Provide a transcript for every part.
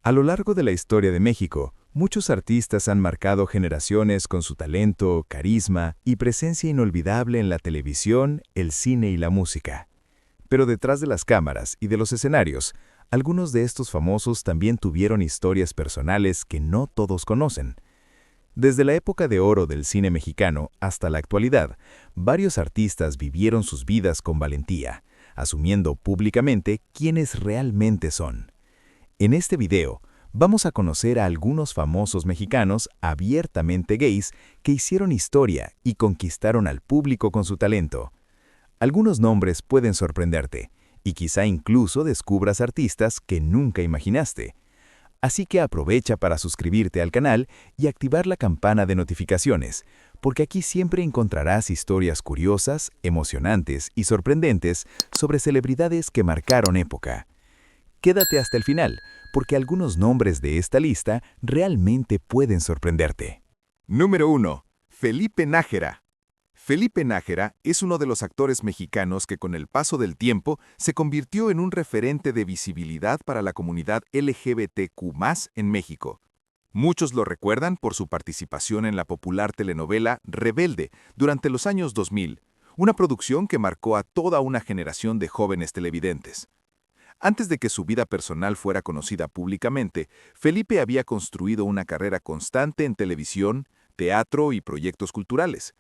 A lo largo de la historia de México, muchos artistas han marcado generaciones con su talento, carisma y presencia inolvidable en la televisión, el cine y la música. Pero detrás de las cámaras y de los escenarios, algunos de estos famosos también tuvieron historias personales que no todos conocen. Desde la época de oro del cine mexicano hasta la actualidad, varios artistas vivieron sus vidas con valentía, asumiendo públicamente quiénes realmente son. En este video, vamos a conocer a algunos famosos mexicanos abiertamente gays que hicieron historia y conquistaron al público con su talento. Algunos nombres pueden sorprenderte, y quizá incluso descubras artistas que nunca imaginaste. Así que aprovecha para suscribirte al canal y activar la campana de notificaciones, porque aquí siempre encontrarás historias curiosas, emocionantes y sorprendentes sobre celebridades que marcaron época. Quédate hasta el final, porque algunos nombres de esta lista realmente pueden sorprenderte. Número 1. Felipe Nájera. Felipe Nájera es uno de los actores mexicanos que con el paso del tiempo se convirtió en un referente de visibilidad para la comunidad LGBTQ+ en México. Muchos lo recuerdan por su participación en la popular telenovela Rebelde durante los años 2000, una producción que marcó a toda una generación de jóvenes televidentes. Antes de que su vida personal fuera conocida públicamente, Felipe había construido una carrera constante en televisión, teatro y proyectos culturales.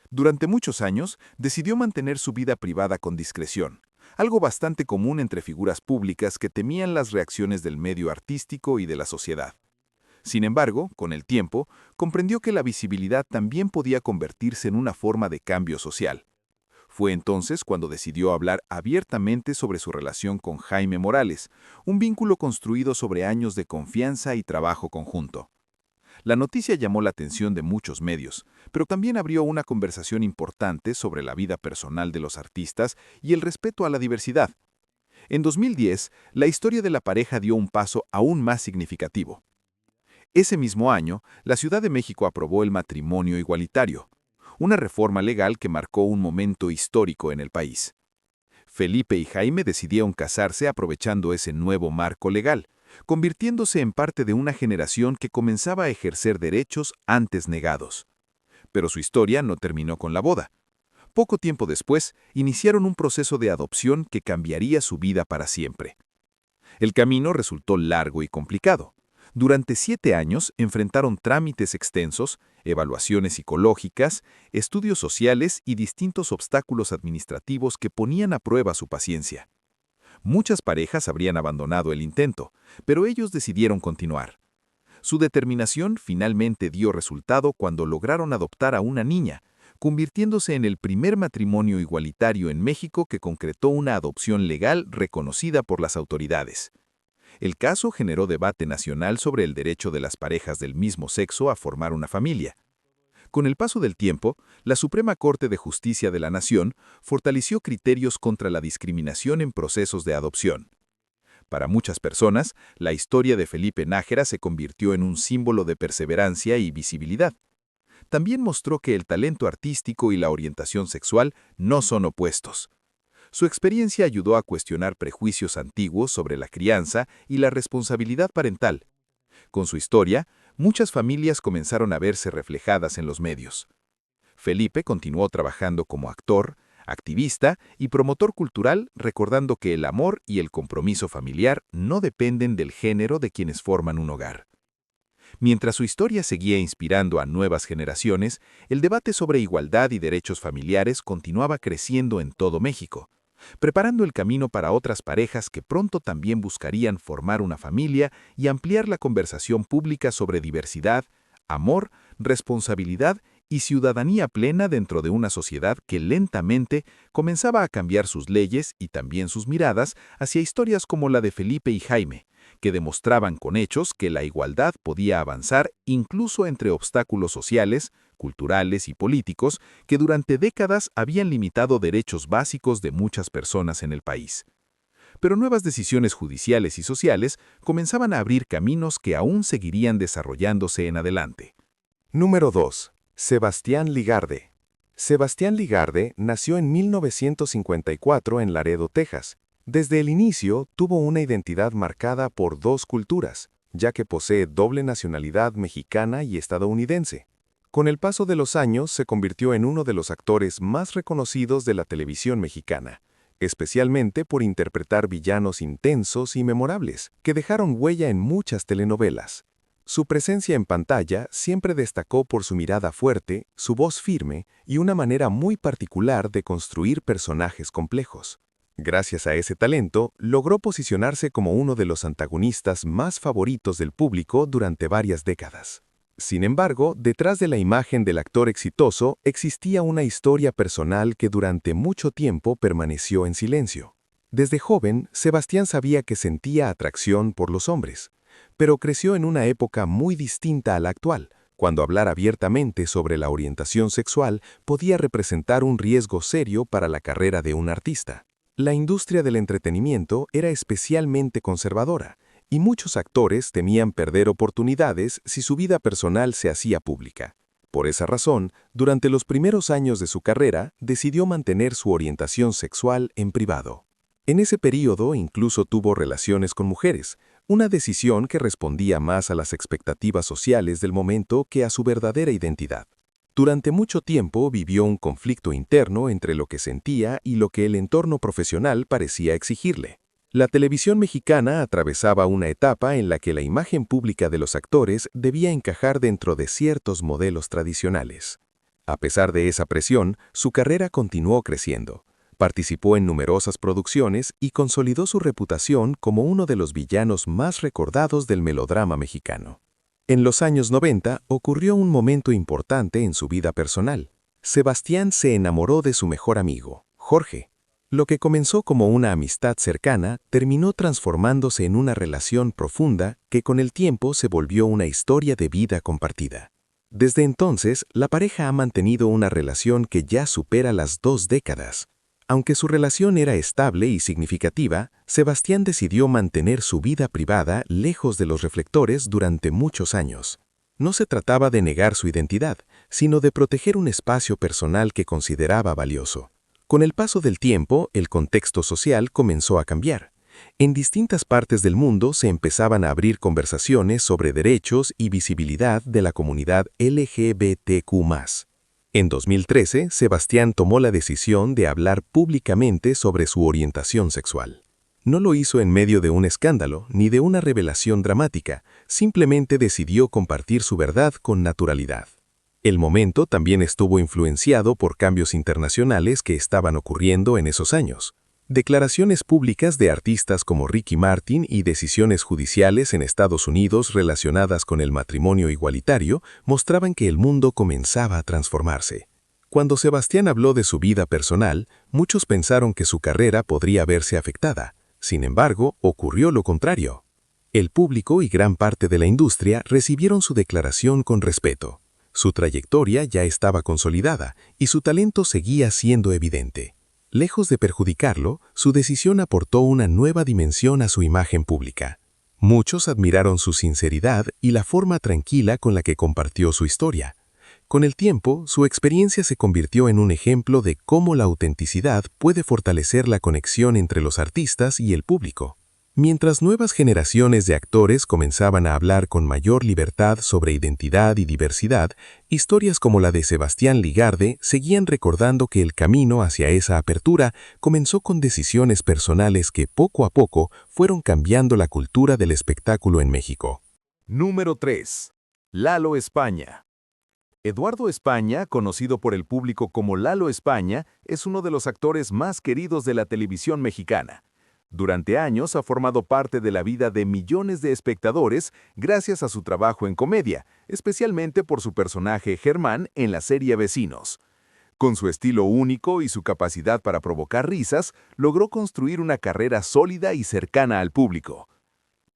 Durante muchos años, decidió mantener su vida privada con discreción, algo bastante común entre figuras públicas que temían las reacciones del medio artístico y de la sociedad. Sin embargo, con el tiempo, comprendió que la visibilidad también podía convertirse en una forma de cambio social. Fue entonces cuando decidió hablar abiertamente sobre su relación con Jaime Morales, un vínculo construido sobre años de confianza y trabajo conjunto. La noticia llamó la atención de muchos medios, pero también abrió una conversación importante sobre la vida personal de los artistas y el respeto a la diversidad. En 2010, la historia de la pareja dio un paso aún más significativo. Ese mismo año, la Ciudad de México aprobó el matrimonio igualitario, una reforma legal que marcó un momento histórico en el país. Felipe y Jaime decidieron casarse aprovechando ese nuevo marco legal, convirtiéndose en parte de una generación que comenzaba a ejercer derechos antes negados. Pero su historia no terminó con la boda. Poco tiempo después, iniciaron un proceso de adopción que cambiaría su vida para siempre. El camino resultó largo y complicado. Durante 7 años enfrentaron trámites extensos, evaluaciones psicológicas, estudios sociales y distintos obstáculos administrativos que ponían a prueba su paciencia. Muchas parejas habrían abandonado el intento, pero ellos decidieron continuar. Su determinación finalmente dio resultado cuando lograron adoptar a una niña, convirtiéndose en el primer matrimonio igualitario en México que concretó una adopción legal reconocida por las autoridades. El caso generó debate nacional sobre el derecho de las parejas del mismo sexo a formar una familia. Con el paso del tiempo, la Suprema Corte de Justicia de la Nación fortaleció criterios contra la discriminación en procesos de adopción. Para muchas personas, la historia de Felipe Nájera se convirtió en un símbolo de perseverancia y visibilidad. También mostró que el talento artístico y la orientación sexual no son opuestos. Su experiencia ayudó a cuestionar prejuicios antiguos sobre la crianza y la responsabilidad parental. Con su historia, muchas familias comenzaron a verse reflejadas en los medios. Felipe continuó trabajando como actor, activista y promotor cultural, recordando que el amor y el compromiso familiar no dependen del género de quienes forman un hogar. Mientras su historia seguía inspirando a nuevas generaciones, el debate sobre igualdad y derechos familiares continuaba creciendo en todo México, preparando el camino para otras parejas que pronto también buscarían formar una familia y ampliar la conversación pública sobre diversidad, amor, responsabilidad y ciudadanía plena dentro de una sociedad que lentamente comenzaba a cambiar sus leyes y también sus miradas hacia historias como la de Felipe y Jaime, que demostraban con hechos que la igualdad podía avanzar incluso entre obstáculos sociales, culturales y políticos que durante décadas habían limitado derechos básicos de muchas personas en el país. Pero nuevas decisiones judiciales y sociales comenzaban a abrir caminos que aún seguirían desarrollándose en adelante. Número 2. Sebastián Ligarde. Sebastián Ligarde nació en 1954 en Laredo, Texas. Desde el inicio tuvo una identidad marcada por dos culturas, ya que posee doble nacionalidad mexicana y estadounidense. Con el paso de los años se convirtió en uno de los actores más reconocidos de la televisión mexicana, especialmente por interpretar villanos intensos y memorables, que dejaron huella en muchas telenovelas. Su presencia en pantalla siempre destacó por su mirada fuerte, su voz firme y una manera muy particular de construir personajes complejos. Gracias a ese talento, logró posicionarse como uno de los antagonistas más favoritos del público durante varias décadas. Sin embargo, detrás de la imagen del actor exitoso existía una historia personal que durante mucho tiempo permaneció en silencio. Desde joven, Sebastián sabía que sentía atracción por los hombres, pero creció en una época muy distinta a la actual, cuando hablar abiertamente sobre la orientación sexual podía representar un riesgo serio para la carrera de un artista. La industria del entretenimiento era especialmente conservadora, y muchos actores temían perder oportunidades si su vida personal se hacía pública. Por esa razón, durante los primeros años de su carrera, decidió mantener su orientación sexual en privado. En ese período incluso tuvo relaciones con mujeres, una decisión que respondía más a las expectativas sociales del momento que a su verdadera identidad. Durante mucho tiempo vivió un conflicto interno entre lo que sentía y lo que el entorno profesional parecía exigirle. La televisión mexicana atravesaba una etapa en la que la imagen pública de los actores debía encajar dentro de ciertos modelos tradicionales. A pesar de esa presión, su carrera continuó creciendo. Participó en numerosas producciones y consolidó su reputación como uno de los villanos más recordados del melodrama mexicano. En los años 90 ocurrió un momento importante en su vida personal. Sebastián se enamoró de su mejor amigo, Jorge. Lo que comenzó como una amistad cercana terminó transformándose en una relación profunda que con el tiempo se volvió una historia de vida compartida. Desde entonces, la pareja ha mantenido una relación que ya supera las 2 décadas. Aunque su relación era estable y significativa, Sebastián decidió mantener su vida privada lejos de los reflectores durante muchos años. No se trataba de negar su identidad, sino de proteger un espacio personal que consideraba valioso. Con el paso del tiempo, el contexto social comenzó a cambiar. En distintas partes del mundo se empezaban a abrir conversaciones sobre derechos y visibilidad de la comunidad LGBTQ+. En 2013, Sebastián tomó la decisión de hablar públicamente sobre su orientación sexual. No lo hizo en medio de un escándalo ni de una revelación dramática, simplemente decidió compartir su verdad con naturalidad. El momento también estuvo influenciado por cambios internacionales que estaban ocurriendo en esos años. Declaraciones públicas de artistas como Ricky Martin y decisiones judiciales en Estados Unidos relacionadas con el matrimonio igualitario mostraban que el mundo comenzaba a transformarse. Cuando Sebastián habló de su vida personal, muchos pensaron que su carrera podría verse afectada. Sin embargo, ocurrió lo contrario. El público y gran parte de la industria recibieron su declaración con respeto. Su trayectoria ya estaba consolidada y su talento seguía siendo evidente. Lejos de perjudicarlo, su decisión aportó una nueva dimensión a su imagen pública. Muchos admiraron su sinceridad y la forma tranquila con la que compartió su historia. Con el tiempo, su experiencia se convirtió en un ejemplo de cómo la autenticidad puede fortalecer la conexión entre los artistas y el público. Mientras nuevas generaciones de actores comenzaban a hablar con mayor libertad sobre identidad y diversidad, historias como la de Sebastián Ligarde seguían recordando que el camino hacia esa apertura comenzó con decisiones personales que poco a poco fueron cambiando la cultura del espectáculo en México. Número 3. Lalo España. Eduardo España, conocido por el público como Lalo España, es uno de los actores más queridos de la televisión mexicana. Durante años ha formado parte de la vida de millones de espectadores gracias a su trabajo en comedia, especialmente por su personaje Germán en la serie Vecinos. Con su estilo único y su capacidad para provocar risas, logró construir una carrera sólida y cercana al público.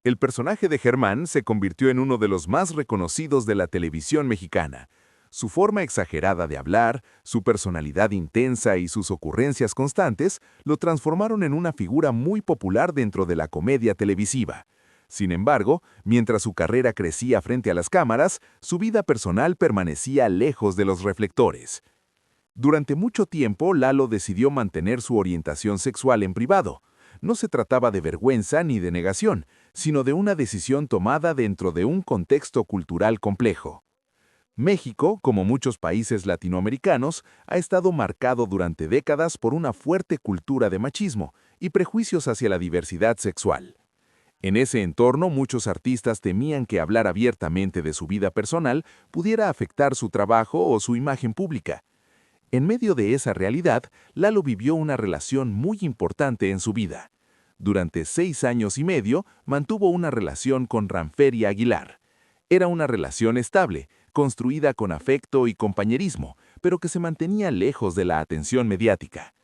El personaje de Germán se convirtió en uno de los más reconocidos de la televisión mexicana. Su forma exagerada de hablar, su personalidad intensa y sus ocurrencias constantes lo transformaron en una figura muy popular dentro de la comedia televisiva. Sin embargo, mientras su carrera crecía frente a las cámaras, su vida personal permanecía lejos de los reflectores. Durante mucho tiempo, Lalo decidió mantener su orientación sexual en privado. No se trataba de vergüenza ni de negación, sino de una decisión tomada dentro de un contexto cultural complejo. México, como muchos países latinoamericanos, ha estado marcado durante décadas por una fuerte cultura de machismo y prejuicios hacia la diversidad sexual. En ese entorno, muchos artistas temían que hablar abiertamente de su vida personal pudiera afectar su trabajo o su imagen pública. En medio de esa realidad, Lalo vivió una relación muy importante en su vida. Durante 6 años y medio, mantuvo una relación con Ranferi Aguilar. Era una relación estable, construida con afecto y compañerismo, pero que se mantenía lejos de la atención mediática.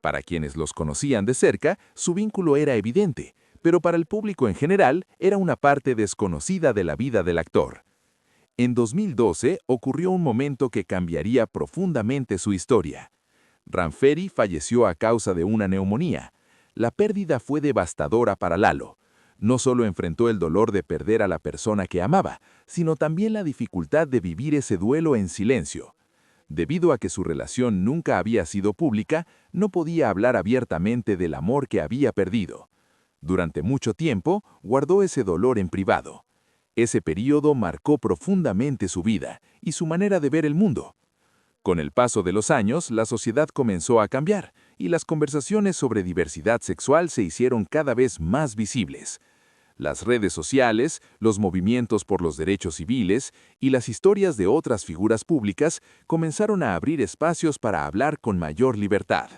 Para quienes los conocían de cerca, su vínculo era evidente, pero para el público en general era una parte desconocida de la vida del actor. En 2012 ocurrió un momento que cambiaría profundamente su historia. Ranferi falleció a causa de una neumonía. La pérdida fue devastadora para Lalo. No solo enfrentó el dolor de perder a la persona que amaba, sino también la dificultad de vivir ese duelo en silencio. Debido a que su relación nunca había sido pública, no podía hablar abiertamente del amor que había perdido. Durante mucho tiempo, guardó ese dolor en privado. Ese período marcó profundamente su vida y su manera de ver el mundo. Con el paso de los años, la sociedad comenzó a cambiar y las conversaciones sobre diversidad sexual se hicieron cada vez más visibles. Las redes sociales, los movimientos por los derechos civiles y las historias de otras figuras públicas comenzaron a abrir espacios para hablar con mayor libertad.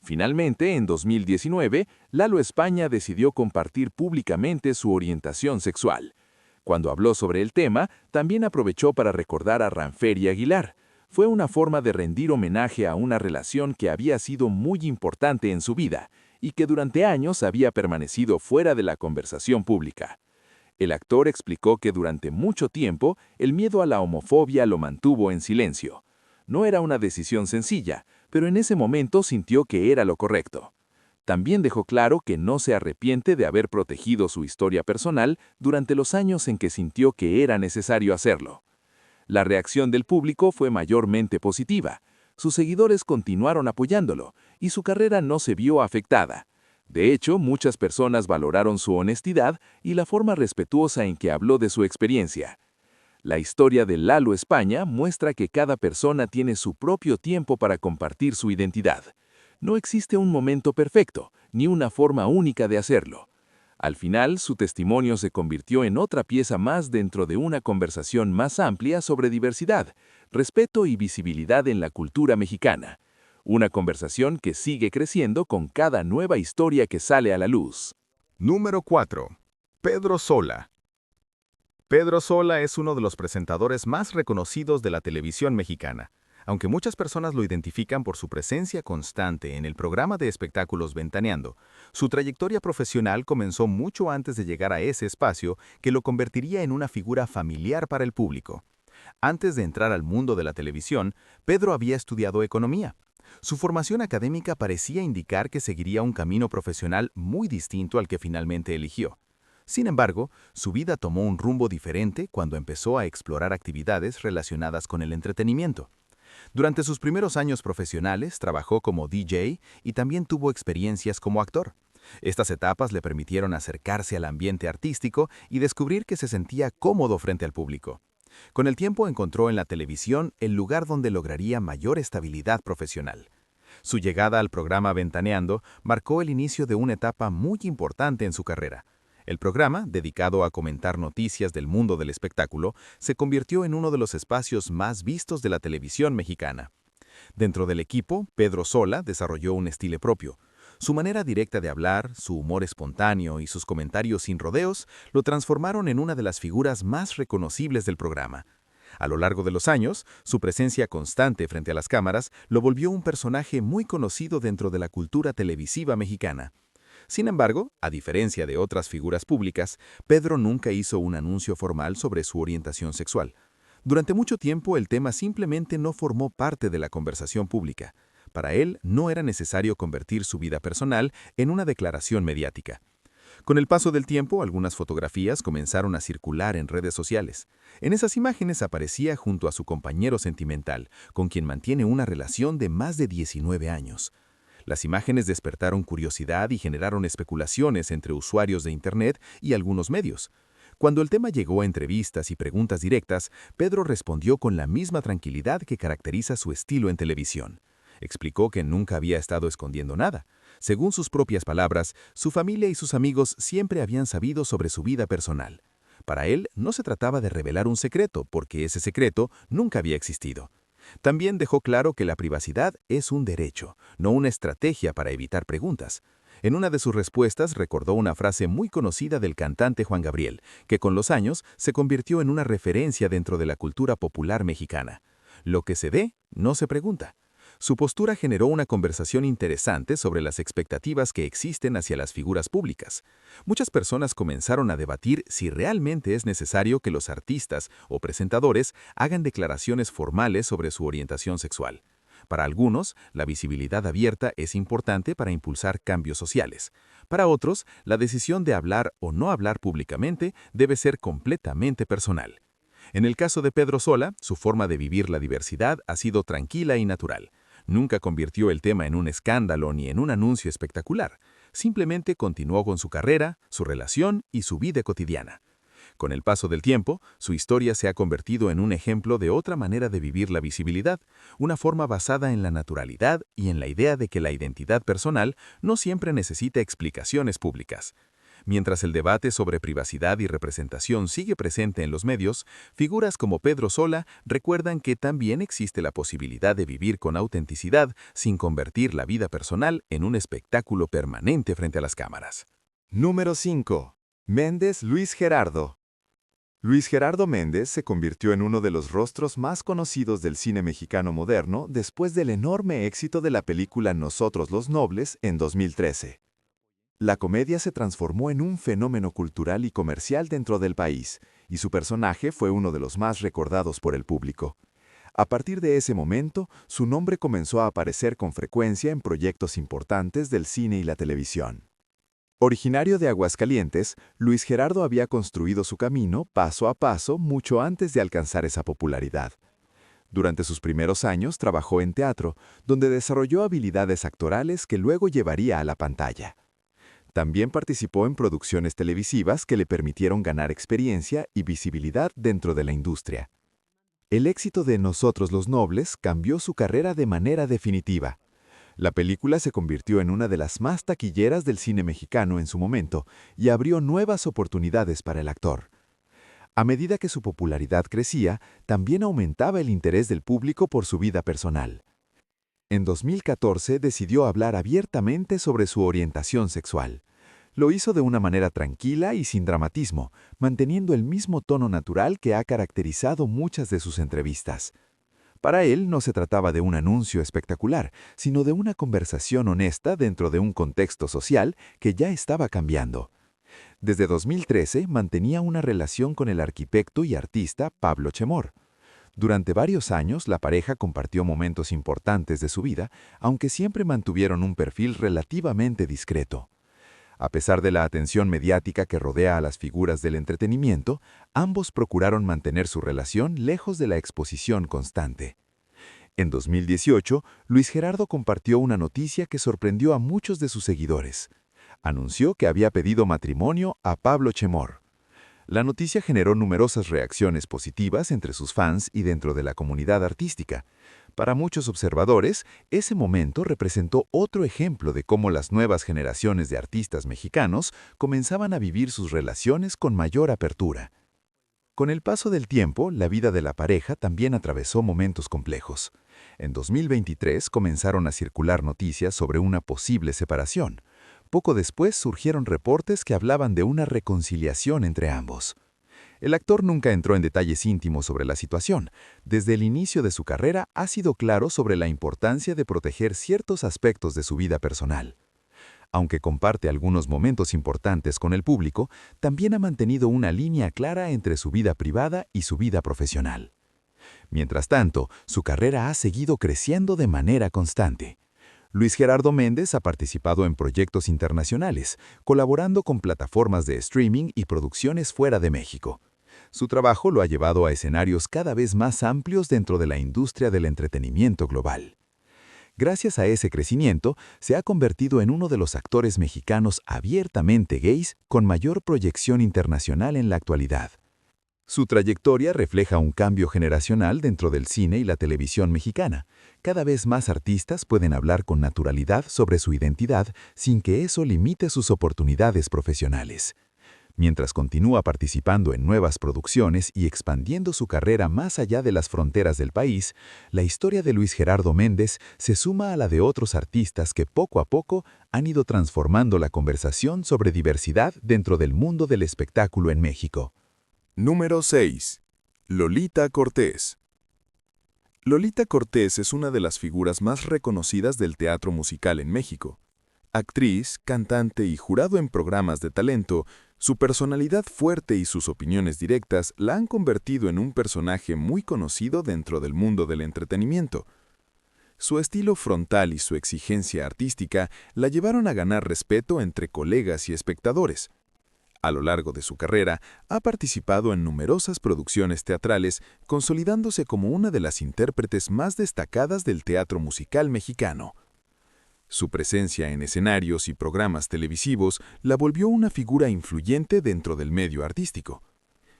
Finalmente, en 2019, Lalo España decidió compartir públicamente su orientación sexual. Cuando habló sobre el tema, también aprovechó para recordar a Ranferi Aguilar. Fue una forma de rendir homenaje a una relación que había sido muy importante en su vida y que durante años había permanecido fuera de la conversación pública. El actor explicó que durante mucho tiempo el miedo a la homofobia lo mantuvo en silencio. No era una decisión sencilla, pero en ese momento sintió que era lo correcto. También dejó claro que no se arrepiente de haber protegido su historia personal durante los años en que sintió que era necesario hacerlo. La reacción del público fue mayormente positiva. Sus seguidores continuaron apoyándolo y su carrera no se vio afectada. De hecho, muchas personas valoraron su honestidad y la forma respetuosa en que habló de su experiencia. La historia de Lalo España muestra que cada persona tiene su propio tiempo para compartir su identidad. No existe un momento perfecto, ni una forma única de hacerlo. Al final, su testimonio se convirtió en otra pieza más dentro de una conversación más amplia sobre diversidad, respeto y visibilidad en la cultura mexicana. Una conversación que sigue creciendo con cada nueva historia que sale a la luz. Número 4. Pedro Sola. Pedro Sola es uno de los presentadores más reconocidos de la televisión mexicana. Aunque muchas personas lo identifican por su presencia constante en el programa de espectáculos Ventaneando, su trayectoria profesional comenzó mucho antes de llegar a ese espacio que lo convertiría en una figura familiar para el público. Antes de entrar al mundo de la televisión, Pedro había estudiado economía. Su formación académica parecía indicar que seguiría un camino profesional muy distinto al que finalmente eligió. Sin embargo, su vida tomó un rumbo diferente cuando empezó a explorar actividades relacionadas con el entretenimiento. Durante sus primeros años profesionales, trabajó como DJ y también tuvo experiencias como actor. Estas etapas le permitieron acercarse al ambiente artístico y descubrir que se sentía cómodo frente al público. Con el tiempo encontró en la televisión el lugar donde lograría mayor estabilidad profesional. Su llegada al programa Ventaneando marcó el inicio de una etapa muy importante en su carrera. El programa, dedicado a comentar noticias del mundo del espectáculo, se convirtió en uno de los espacios más vistos de la televisión mexicana. Dentro del equipo, Pedro Sola desarrolló un estilo propio. Su manera directa de hablar, su humor espontáneo y sus comentarios sin rodeos lo transformaron en una de las figuras más reconocibles del programa. A lo largo de los años, su presencia constante frente a las cámaras lo volvió un personaje muy conocido dentro de la cultura televisiva mexicana. Sin embargo, a diferencia de otras figuras públicas, Pedro nunca hizo un anuncio formal sobre su orientación sexual. Durante mucho tiempo el tema simplemente no formó parte de la conversación pública. Para él no era necesario convertir su vida personal en una declaración mediática. Con el paso del tiempo, algunas fotografías comenzaron a circular en redes sociales. En esas imágenes aparecía junto a su compañero sentimental, con quien mantiene una relación de más de 19 años. Las imágenes despertaron curiosidad y generaron especulaciones entre usuarios de Internet y algunos medios. Cuando el tema llegó a entrevistas y preguntas directas, Pedro respondió con la misma tranquilidad que caracteriza su estilo en televisión. Explicó que nunca había estado escondiendo nada. Según sus propias palabras, su familia y sus amigos siempre habían sabido sobre su vida personal. Para él, no se trataba de revelar un secreto, porque ese secreto nunca había existido. También dejó claro que la privacidad es un derecho, no una estrategia para evitar preguntas. En una de sus respuestas recordó una frase muy conocida del cantante Juan Gabriel, que con los años se convirtió en una referencia dentro de la cultura popular mexicana. Lo que se ve, no se pregunta. Su postura generó una conversación interesante sobre las expectativas que existen hacia las figuras públicas. Muchas personas comenzaron a debatir si realmente es necesario que los artistas o presentadores hagan declaraciones formales sobre su orientación sexual. Para algunos, la visibilidad abierta es importante para impulsar cambios sociales. Para otros, la decisión de hablar o no hablar públicamente debe ser completamente personal. En el caso de Pedro Sola, su forma de vivir la diversidad ha sido tranquila y natural. Nunca convirtió el tema en un escándalo ni en un anuncio espectacular. Simplemente continuó con su carrera, su relación y su vida cotidiana. Con el paso del tiempo, su historia se ha convertido en un ejemplo de otra manera de vivir la visibilidad, una forma basada en la naturalidad y en la idea de que la identidad personal no siempre necesita explicaciones públicas. Mientras el debate sobre privacidad y representación sigue presente en los medios, figuras como Pedro Sola recuerdan que también existe la posibilidad de vivir con autenticidad sin convertir la vida personal en un espectáculo permanente frente a las cámaras. Número 5. Méndez Luis Gerardo. Luis Gerardo Méndez se convirtió en uno de los rostros más conocidos del cine mexicano moderno después del enorme éxito de la película Nosotros los Nobles en 2013. La comedia se transformó en un fenómeno cultural y comercial dentro del país, y su personaje fue uno de los más recordados por el público. A partir de ese momento, su nombre comenzó a aparecer con frecuencia en proyectos importantes del cine y la televisión. Originario de Aguascalientes, Luis Gerardo había construido su camino paso a paso mucho antes de alcanzar esa popularidad. Durante sus primeros años trabajó en teatro, donde desarrolló habilidades actorales que luego llevaría a la pantalla. También participó en producciones televisivas que le permitieron ganar experiencia y visibilidad dentro de la industria. El éxito de Nosotros los Nobles cambió su carrera de manera definitiva. La película se convirtió en una de las más taquilleras del cine mexicano en su momento y abrió nuevas oportunidades para el actor. A medida que su popularidad crecía, también aumentaba el interés del público por su vida personal. En 2014 decidió hablar abiertamente sobre su orientación sexual. Lo hizo de una manera tranquila y sin dramatismo, manteniendo el mismo tono natural que ha caracterizado muchas de sus entrevistas. Para él no se trataba de un anuncio espectacular, sino de una conversación honesta dentro de un contexto social que ya estaba cambiando. Desde 2013 mantenía una relación con el arquitecto y artista Pablo Chemor. Durante varios años la pareja compartió momentos importantes de su vida, aunque siempre mantuvieron un perfil relativamente discreto. A pesar de la atención mediática que rodea a las figuras del entretenimiento, ambos procuraron mantener su relación lejos de la exposición constante. En 2018, Luis Gerardo compartió una noticia que sorprendió a muchos de sus seguidores. Anunció que había pedido matrimonio a Pablo Chemor. La noticia generó numerosas reacciones positivas entre sus fans y dentro de la comunidad artística. Para muchos observadores, ese momento representó otro ejemplo de cómo las nuevas generaciones de artistas mexicanos comenzaban a vivir sus relaciones con mayor apertura. Con el paso del tiempo, la vida de la pareja también atravesó momentos complejos. En 2023 comenzaron a circular noticias sobre una posible separación. Poco después surgieron reportes que hablaban de una reconciliación entre ambos. El actor nunca entró en detalles íntimos sobre la situación. Desde el inicio de su carrera ha sido claro sobre la importancia de proteger ciertos aspectos de su vida personal. Aunque comparte algunos momentos importantes con el público, también ha mantenido una línea clara entre su vida privada y su vida profesional. Mientras tanto, su carrera ha seguido creciendo de manera constante. Luis Gerardo Méndez ha participado en proyectos internacionales, colaborando con plataformas de streaming y producciones fuera de México. Su trabajo lo ha llevado a escenarios cada vez más amplios dentro de la industria del entretenimiento global. Gracias a ese crecimiento, se ha convertido en uno de los actores mexicanos abiertamente gays con mayor proyección internacional en la actualidad. Su trayectoria refleja un cambio generacional dentro del cine y la televisión mexicana. Cada vez más artistas pueden hablar con naturalidad sobre su identidad sin que eso limite sus oportunidades profesionales. Mientras continúa participando en nuevas producciones y expandiendo su carrera más allá de las fronteras del país, la historia de Luis Gerardo Méndez se suma a la de otros artistas que poco a poco han ido transformando la conversación sobre diversidad dentro del mundo del espectáculo en México. Número 6. Lolita Cortés. Lolita Cortés es una de las figuras más reconocidas del teatro musical en México. Actriz, cantante y jurado en programas de talento, su personalidad fuerte y sus opiniones directas la han convertido en un personaje muy conocido dentro del mundo del entretenimiento. Su estilo frontal y su exigencia artística la llevaron a ganar respeto entre colegas y espectadores. A lo largo de su carrera, ha participado en numerosas producciones teatrales, consolidándose como una de las intérpretes más destacadas del teatro musical mexicano. Su presencia en escenarios y programas televisivos la volvió una figura influyente dentro del medio artístico.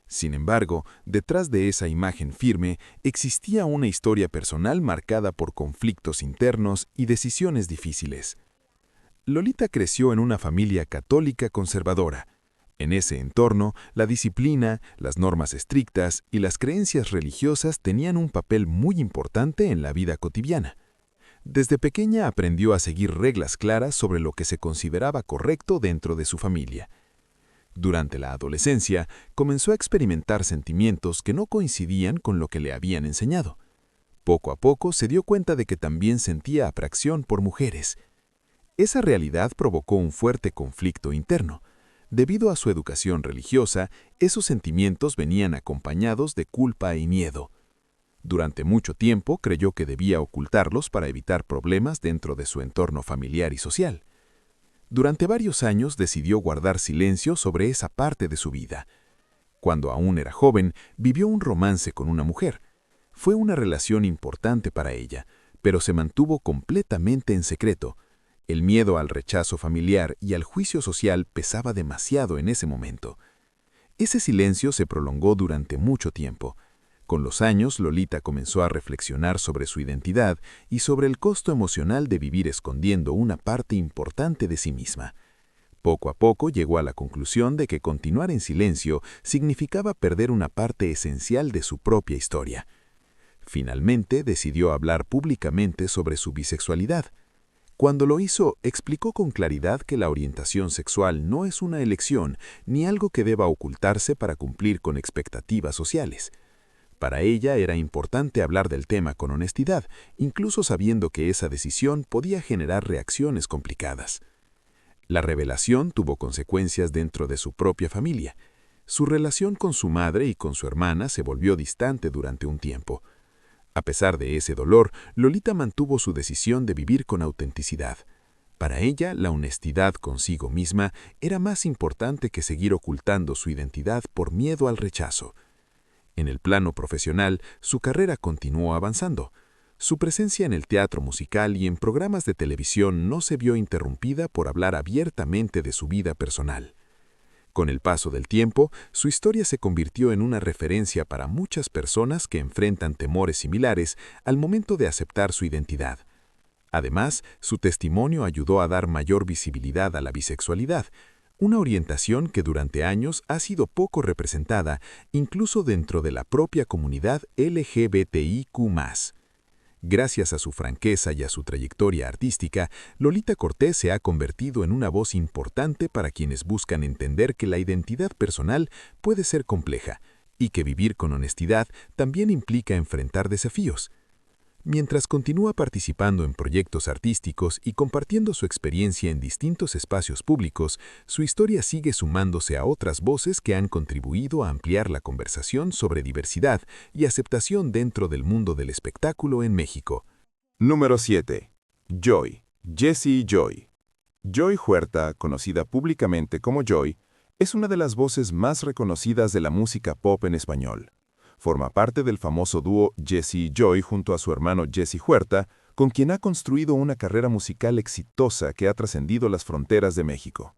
Sin embargo, detrás de esa imagen firme existía una historia personal marcada por conflictos internos y decisiones difíciles. Lolita creció en una familia católica conservadora. En ese entorno, la disciplina, las normas estrictas y las creencias religiosas tenían un papel muy importante en la vida cotidiana. Desde pequeña aprendió a seguir reglas claras sobre lo que se consideraba correcto dentro de su familia. Durante la adolescencia, comenzó a experimentar sentimientos que no coincidían con lo que le habían enseñado. Poco a poco se dio cuenta de que también sentía atracción por mujeres. Esa realidad provocó un fuerte conflicto interno. Debido a su educación religiosa, esos sentimientos venían acompañados de culpa y miedo. Durante mucho tiempo creyó que debía ocultarlos para evitar problemas dentro de su entorno familiar y social. Durante varios años decidió guardar silencio sobre esa parte de su vida. Cuando aún era joven, vivió un romance con una mujer. Fue una relación importante para ella, pero se mantuvo completamente en secreto. El miedo al rechazo familiar y al juicio social pesaba demasiado en ese momento. Ese silencio se prolongó durante mucho tiempo. Con los años, Lolita comenzó a reflexionar sobre su identidad y sobre el costo emocional de vivir escondiendo una parte importante de sí misma. Poco a poco llegó a la conclusión de que continuar en silencio significaba perder una parte esencial de su propia historia. Finalmente, decidió hablar públicamente sobre su bisexualidad. Cuando lo hizo, explicó con claridad que la orientación sexual no es una elección ni algo que deba ocultarse para cumplir con expectativas sociales. Para ella era importante hablar del tema con honestidad, incluso sabiendo que esa decisión podía generar reacciones complicadas. La revelación tuvo consecuencias dentro de su propia familia. Su relación con su madre y con su hermana se volvió distante durante un tiempo. A pesar de ese dolor, Lolita mantuvo su decisión de vivir con autenticidad. Para ella, la honestidad consigo misma era más importante que seguir ocultando su identidad por miedo al rechazo. En el plano profesional, su carrera continuó avanzando. Su presencia en el teatro musical y en programas de televisión no se vio interrumpida por hablar abiertamente de su vida personal. Con el paso del tiempo, su historia se convirtió en una referencia para muchas personas que enfrentan temores similares al momento de aceptar su identidad. Además, su testimonio ayudó a dar mayor visibilidad a la bisexualidad, una orientación que durante años ha sido poco representada, incluso dentro de la propia comunidad LGBTIQ+. Gracias a su franqueza y a su trayectoria artística, Lolita Cortés se ha convertido en una voz importante para quienes buscan entender que la identidad personal puede ser compleja y que vivir con honestidad también implica enfrentar desafíos. Mientras continúa participando en proyectos artísticos y compartiendo su experiencia en distintos espacios públicos, su historia sigue sumándose a otras voces que han contribuido a ampliar la conversación sobre diversidad y aceptación dentro del mundo del espectáculo en México. Número 7. Joy. Jessie Joy. Joy Huerta, conocida públicamente como Joy, es una de las voces más reconocidas de la música pop en español. Forma parte del famoso dúo Jessie y Joy junto a su hermano Jesse Huerta, con quien ha construido una carrera musical exitosa que ha trascendido las fronteras de México.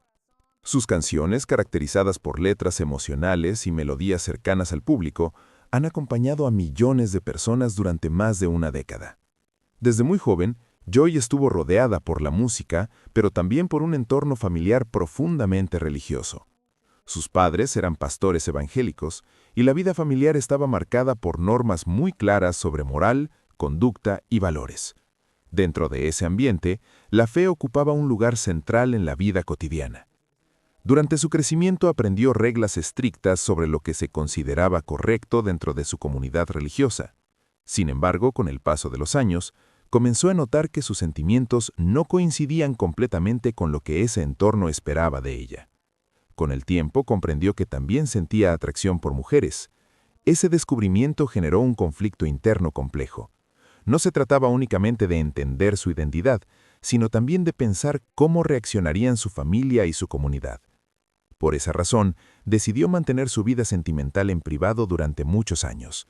Sus canciones, caracterizadas por letras emocionales y melodías cercanas al público, han acompañado a millones de personas durante más de una década. Desde muy joven, Joy estuvo rodeada por la música, pero también por un entorno familiar profundamente religioso. Sus padres eran pastores evangélicos y la vida familiar estaba marcada por normas muy claras sobre moral, conducta y valores. Dentro de ese ambiente, la fe ocupaba un lugar central en la vida cotidiana. Durante su crecimiento aprendió reglas estrictas sobre lo que se consideraba correcto dentro de su comunidad religiosa. Sin embargo, con el paso de los años, comenzó a notar que sus sentimientos no coincidían completamente con lo que ese entorno esperaba de ella. Con el tiempo comprendió que también sentía atracción por mujeres. Ese descubrimiento generó un conflicto interno complejo. No se trataba únicamente de entender su identidad, sino también de pensar cómo reaccionarían su familia y su comunidad. Por esa razón, decidió mantener su vida sentimental en privado durante muchos años.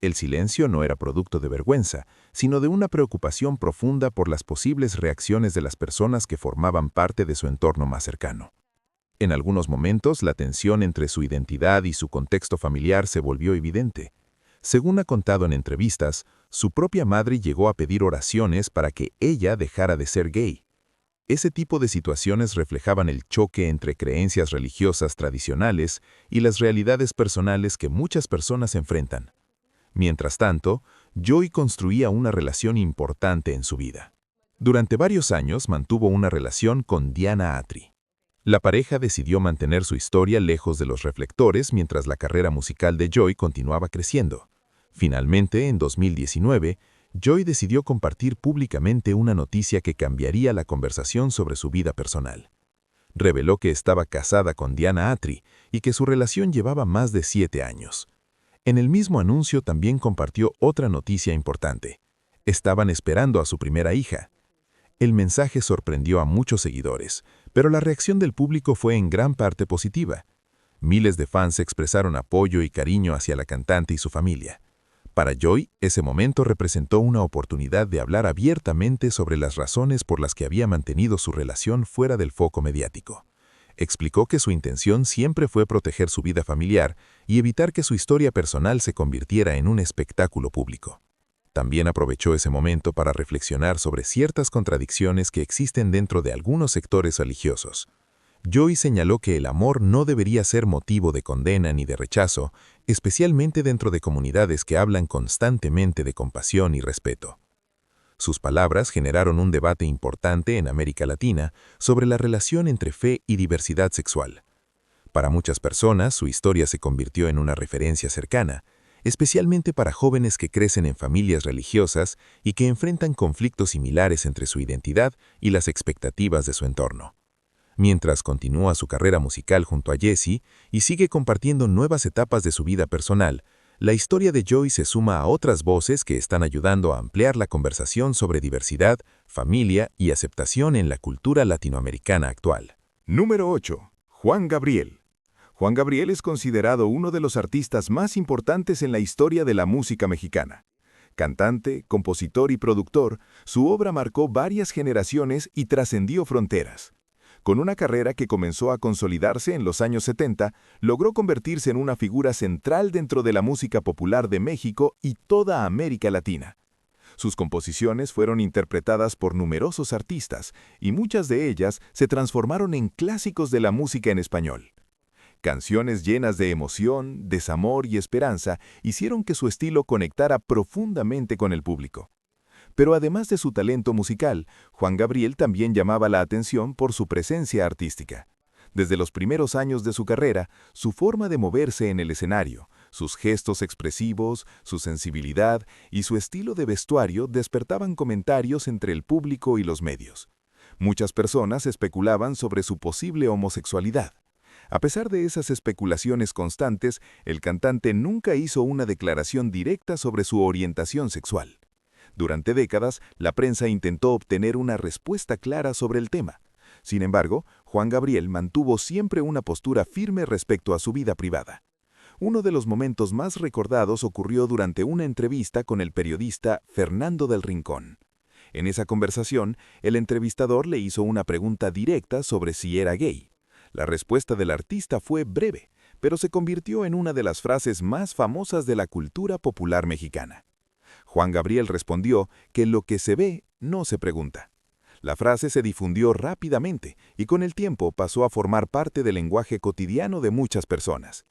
El silencio no era producto de vergüenza, sino de una preocupación profunda por las posibles reacciones de las personas que formaban parte de su entorno más cercano. En algunos momentos, la tensión entre su identidad y su contexto familiar se volvió evidente. Según ha contado en entrevistas, su propia madre llegó a pedir oraciones para que ella dejara de ser gay. Ese tipo de situaciones reflejaban el choque entre creencias religiosas tradicionales y las realidades personales que muchas personas enfrentan. Mientras tanto, Joy construía una relación importante en su vida. Durante varios años mantuvo una relación con Diana Atri. La pareja decidió mantener su historia lejos de los reflectores mientras la carrera musical de Joy continuaba creciendo. Finalmente, en 2019, Joy decidió compartir públicamente una noticia que cambiaría la conversación sobre su vida personal. Reveló que estaba casada con Diana Atri y que su relación llevaba más de 7 años. En el mismo anuncio también compartió otra noticia importante. Estaban esperando a su primera hija. El mensaje sorprendió a muchos seguidores, pero la reacción del público fue en gran parte positiva. Miles de fans expresaron apoyo y cariño hacia la cantante y su familia. Para Joy, ese momento representó una oportunidad de hablar abiertamente sobre las razones por las que había mantenido su relación fuera del foco mediático. Explicó que su intención siempre fue proteger su vida familiar y evitar que su historia personal se convirtiera en un espectáculo público. También aprovechó ese momento para reflexionar sobre ciertas contradicciones que existen dentro de algunos sectores religiosos. Joy señaló que el amor no debería ser motivo de condena ni de rechazo, especialmente dentro de comunidades que hablan constantemente de compasión y respeto. Sus palabras generaron un debate importante en América Latina sobre la relación entre fe y diversidad sexual. Para muchas personas, su historia se convirtió en una referencia cercana, especialmente para jóvenes que crecen en familias religiosas y que enfrentan conflictos similares entre su identidad y las expectativas de su entorno. Mientras continúa su carrera musical junto a Jessie y sigue compartiendo nuevas etapas de su vida personal, la historia de Joy se suma a otras voces que están ayudando a ampliar la conversación sobre diversidad, familia y aceptación en la cultura latinoamericana actual. Número 8. Juan Gabriel. Juan Gabriel es considerado uno de los artistas más importantes en la historia de la música mexicana. Cantante, compositor y productor, su obra marcó varias generaciones y trascendió fronteras. Con una carrera que comenzó a consolidarse en los años 70, logró convertirse en una figura central dentro de la música popular de México y toda América Latina. Sus composiciones fueron interpretadas por numerosos artistas y muchas de ellas se transformaron en clásicos de la música en español. Canciones llenas de emoción, desamor y esperanza hicieron que su estilo conectara profundamente con el público. Pero además de su talento musical, Juan Gabriel también llamaba la atención por su presencia artística. Desde los primeros años de su carrera, su forma de moverse en el escenario, sus gestos expresivos, su sensibilidad y su estilo de vestuario despertaban comentarios entre el público y los medios. Muchas personas especulaban sobre su posible homosexualidad. A pesar de esas especulaciones constantes, el cantante nunca hizo una declaración directa sobre su orientación sexual. Durante décadas, la prensa intentó obtener una respuesta clara sobre el tema. Sin embargo, Juan Gabriel mantuvo siempre una postura firme respecto a su vida privada. Uno de los momentos más recordados ocurrió durante una entrevista con el periodista Fernando del Rincón. En esa conversación, el entrevistador le hizo una pregunta directa sobre si era gay. La respuesta del artista fue breve, pero se convirtió en una de las frases más famosas de la cultura popular mexicana. Juan Gabriel respondió que lo que se ve no se pregunta. La frase se difundió rápidamente y con el tiempo pasó a formar parte del lenguaje cotidiano de muchas personas.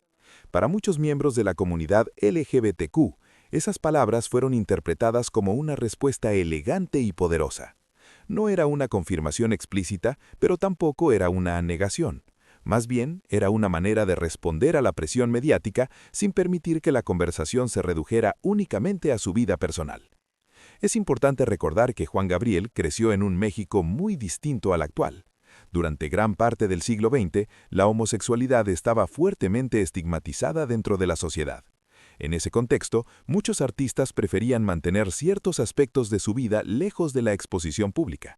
Para muchos miembros de la comunidad LGBTQ, esas palabras fueron interpretadas como una respuesta elegante y poderosa. No era una confirmación explícita, pero tampoco era una negación. Más bien, era una manera de responder a la presión mediática sin permitir que la conversación se redujera únicamente a su vida personal. Es importante recordar que Juan Gabriel creció en un México muy distinto al actual. Durante gran parte del siglo XX, la homosexualidad estaba fuertemente estigmatizada dentro de la sociedad. En ese contexto, muchos artistas preferían mantener ciertos aspectos de su vida lejos de la exposición pública.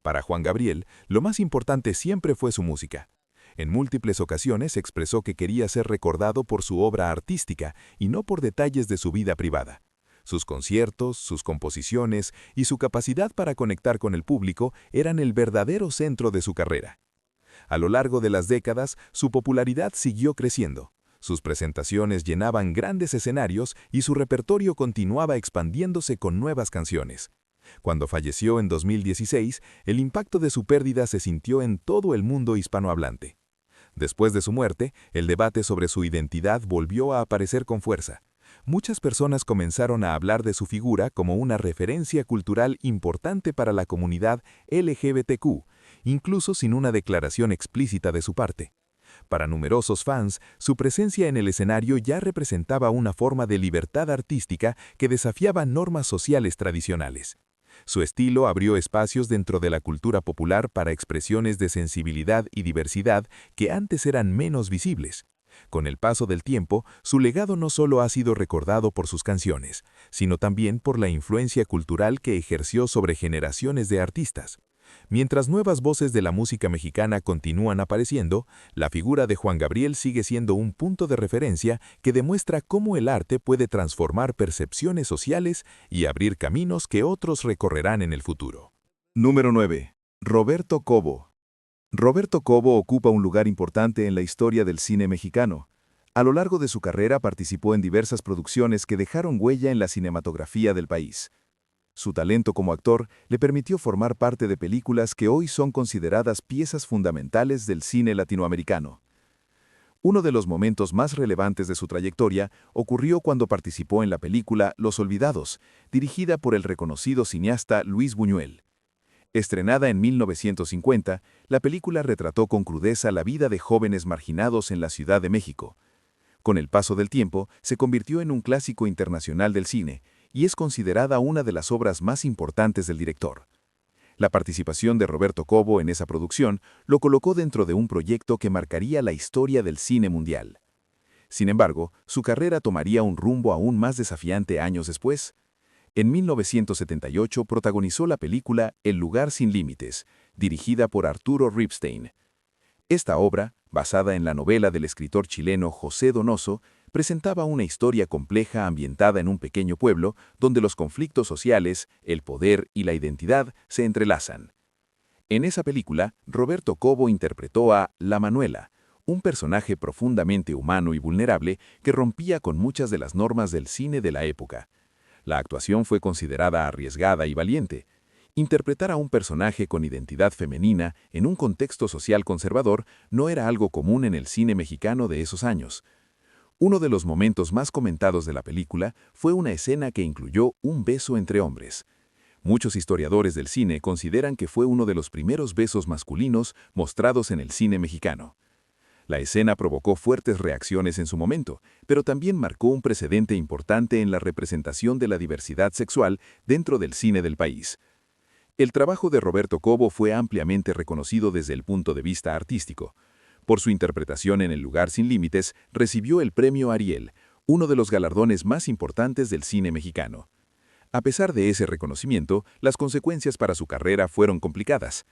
Para Juan Gabriel, lo más importante siempre fue su música. En múltiples ocasiones expresó que quería ser recordado por su obra artística y no por detalles de su vida privada. Sus conciertos, sus composiciones y su capacidad para conectar con el público eran el verdadero centro de su carrera. A lo largo de las décadas, su popularidad siguió creciendo. Sus presentaciones llenaban grandes escenarios y su repertorio continuaba expandiéndose con nuevas canciones. Cuando falleció en 2016, el impacto de su pérdida se sintió en todo el mundo hispanohablante. Después de su muerte, el debate sobre su identidad volvió a aparecer con fuerza. Muchas personas comenzaron a hablar de su figura como una referencia cultural importante para la comunidad LGBTQ, incluso sin una declaración explícita de su parte. Para numerosos fans, su presencia en el escenario ya representaba una forma de libertad artística que desafiaba normas sociales tradicionales. Su estilo abrió espacios dentro de la cultura popular para expresiones de sensibilidad y diversidad que antes eran menos visibles. Con el paso del tiempo, su legado no solo ha sido recordado por sus canciones, sino también por la influencia cultural que ejerció sobre generaciones de artistas. Mientras nuevas voces de la música mexicana continúan apareciendo, la figura de Juan Gabriel sigue siendo un punto de referencia que demuestra cómo el arte puede transformar percepciones sociales y abrir caminos que otros recorrerán en el futuro. Número 9. Roberto Cobo. Roberto Cobo ocupa un lugar importante en la historia del cine mexicano. A lo largo de su carrera participó en diversas producciones que dejaron huella en la cinematografía del país. Su talento como actor le permitió formar parte de películas que hoy son consideradas piezas fundamentales del cine latinoamericano. Uno de los momentos más relevantes de su trayectoria ocurrió cuando participó en la película Los Olvidados, dirigida por el reconocido cineasta Luis Buñuel. Estrenada en 1950, la película retrató con crudeza la vida de jóvenes marginados en la Ciudad de México. Con el paso del tiempo, se convirtió en un clásico internacional del cine y es considerada una de las obras más importantes del director. La participación de Roberto Cobo en esa producción lo colocó dentro de un proyecto que marcaría la historia del cine mundial. Sin embargo, su carrera tomaría un rumbo aún más desafiante años después. En 1978 protagonizó la película El lugar sin límites, dirigida por Arturo Ripstein. Esta obra, basada en la novela del escritor chileno José Donoso, presentaba una historia compleja ambientada en un pequeño pueblo donde los conflictos sociales, el poder y la identidad se entrelazan. En esa película, Roberto Cobo interpretó a La Manuela, un personaje profundamente humano y vulnerable que rompía con muchas de las normas del cine de la época. La actuación fue considerada arriesgada y valiente. Interpretar a un personaje con identidad femenina en un contexto social conservador no era algo común en el cine mexicano de esos años. Uno de los momentos más comentados de la película fue una escena que incluyó un beso entre hombres. Muchos historiadores del cine consideran que fue uno de los primeros besos masculinos mostrados en el cine mexicano. La escena provocó fuertes reacciones en su momento, pero también marcó un precedente importante en la representación de la diversidad sexual dentro del cine del país. El trabajo de Roberto Cobo fue ampliamente reconocido desde el punto de vista artístico. Por su interpretación en El lugar sin límites, recibió el premio Ariel, uno de los galardones más importantes del cine mexicano. A pesar de ese reconocimiento, las consecuencias para su carrera fueron complicadas.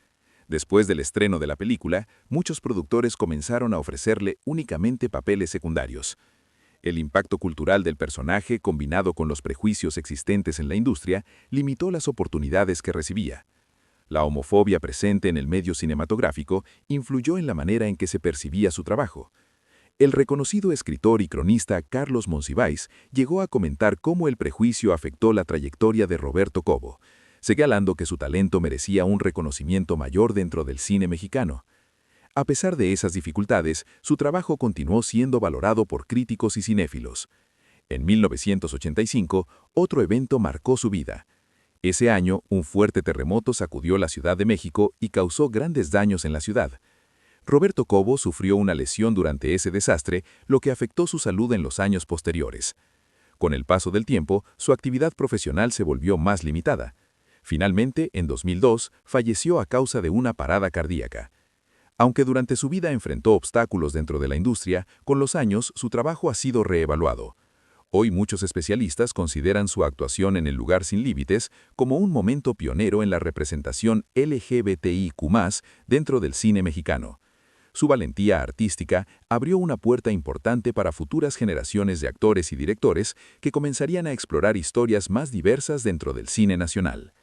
Después del estreno de la película, muchos productores comenzaron a ofrecerle únicamente papeles secundarios. El impacto cultural del personaje, combinado con los prejuicios existentes en la industria, limitó las oportunidades que recibía. La homofobia presente en el medio cinematográfico influyó en la manera en que se percibía su trabajo. El reconocido escritor y cronista Carlos Monsiváis llegó a comentar cómo el prejuicio afectó la trayectoria de Roberto Cobo, señalando que su talento merecía un reconocimiento mayor dentro del cine mexicano. A pesar de esas dificultades, su trabajo continuó siendo valorado por críticos y cinéfilos. En 1985, otro evento marcó su vida. Ese año, un fuerte terremoto sacudió la Ciudad de México y causó grandes daños en la ciudad. Roberto Cobo sufrió una lesión durante ese desastre, lo que afectó su salud en los años posteriores. Con el paso del tiempo, su actividad profesional se volvió más limitada. Finalmente, en 2002, falleció a causa de una parada cardíaca. Aunque durante su vida enfrentó obstáculos dentro de la industria, con los años su trabajo ha sido reevaluado. Hoy muchos especialistas consideran su actuación en El lugar sin límites como un momento pionero en la representación LGBTIQ+ dentro del cine mexicano. Su valentía artística abrió una puerta importante para futuras generaciones de actores y directores que comenzarían a explorar historias más diversas dentro del cine nacional.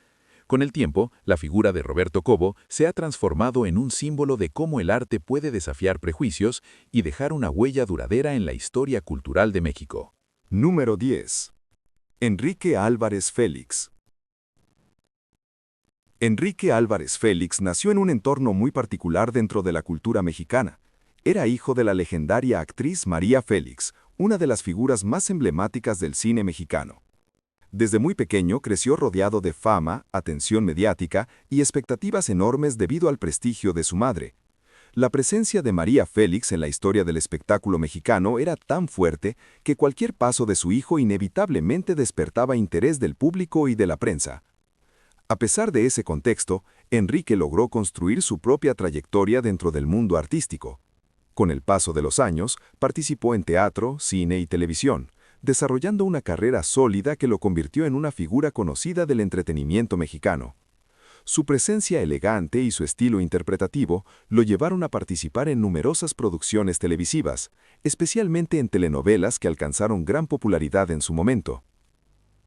Con el tiempo, la figura de Roberto Cobo se ha transformado en un símbolo de cómo el arte puede desafiar prejuicios y dejar una huella duradera en la historia cultural de México. Número 10. Enrique Álvarez Félix. Enrique Álvarez Félix nació en un entorno muy particular dentro de la cultura mexicana. Era hijo de la legendaria actriz María Félix, una de las figuras más emblemáticas del cine mexicano. Desde muy pequeño creció rodeado de fama, atención mediática y expectativas enormes debido al prestigio de su madre. La presencia de María Félix en la historia del espectáculo mexicano era tan fuerte que cualquier paso de su hijo inevitablemente despertaba interés del público y de la prensa. A pesar de ese contexto, Enrique logró construir su propia trayectoria dentro del mundo artístico. Con el paso de los años, participó en teatro, cine y televisión, desarrollando una carrera sólida que lo convirtió en una figura conocida del entretenimiento mexicano. Su presencia elegante y su estilo interpretativo lo llevaron a participar en numerosas producciones televisivas, especialmente en telenovelas que alcanzaron gran popularidad en su momento.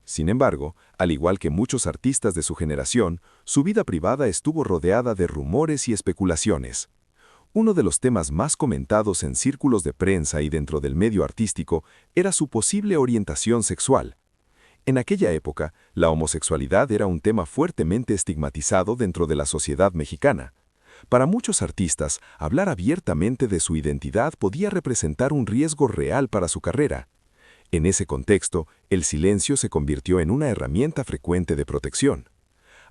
Sin embargo, al igual que muchos artistas de su generación, su vida privada estuvo rodeada de rumores y especulaciones. Uno de los temas más comentados en círculos de prensa y dentro del medio artístico era su posible orientación sexual. En aquella época, la homosexualidad era un tema fuertemente estigmatizado dentro de la sociedad mexicana. Para muchos artistas, hablar abiertamente de su identidad podía representar un riesgo real para su carrera. En ese contexto, el silencio se convirtió en una herramienta frecuente de protección.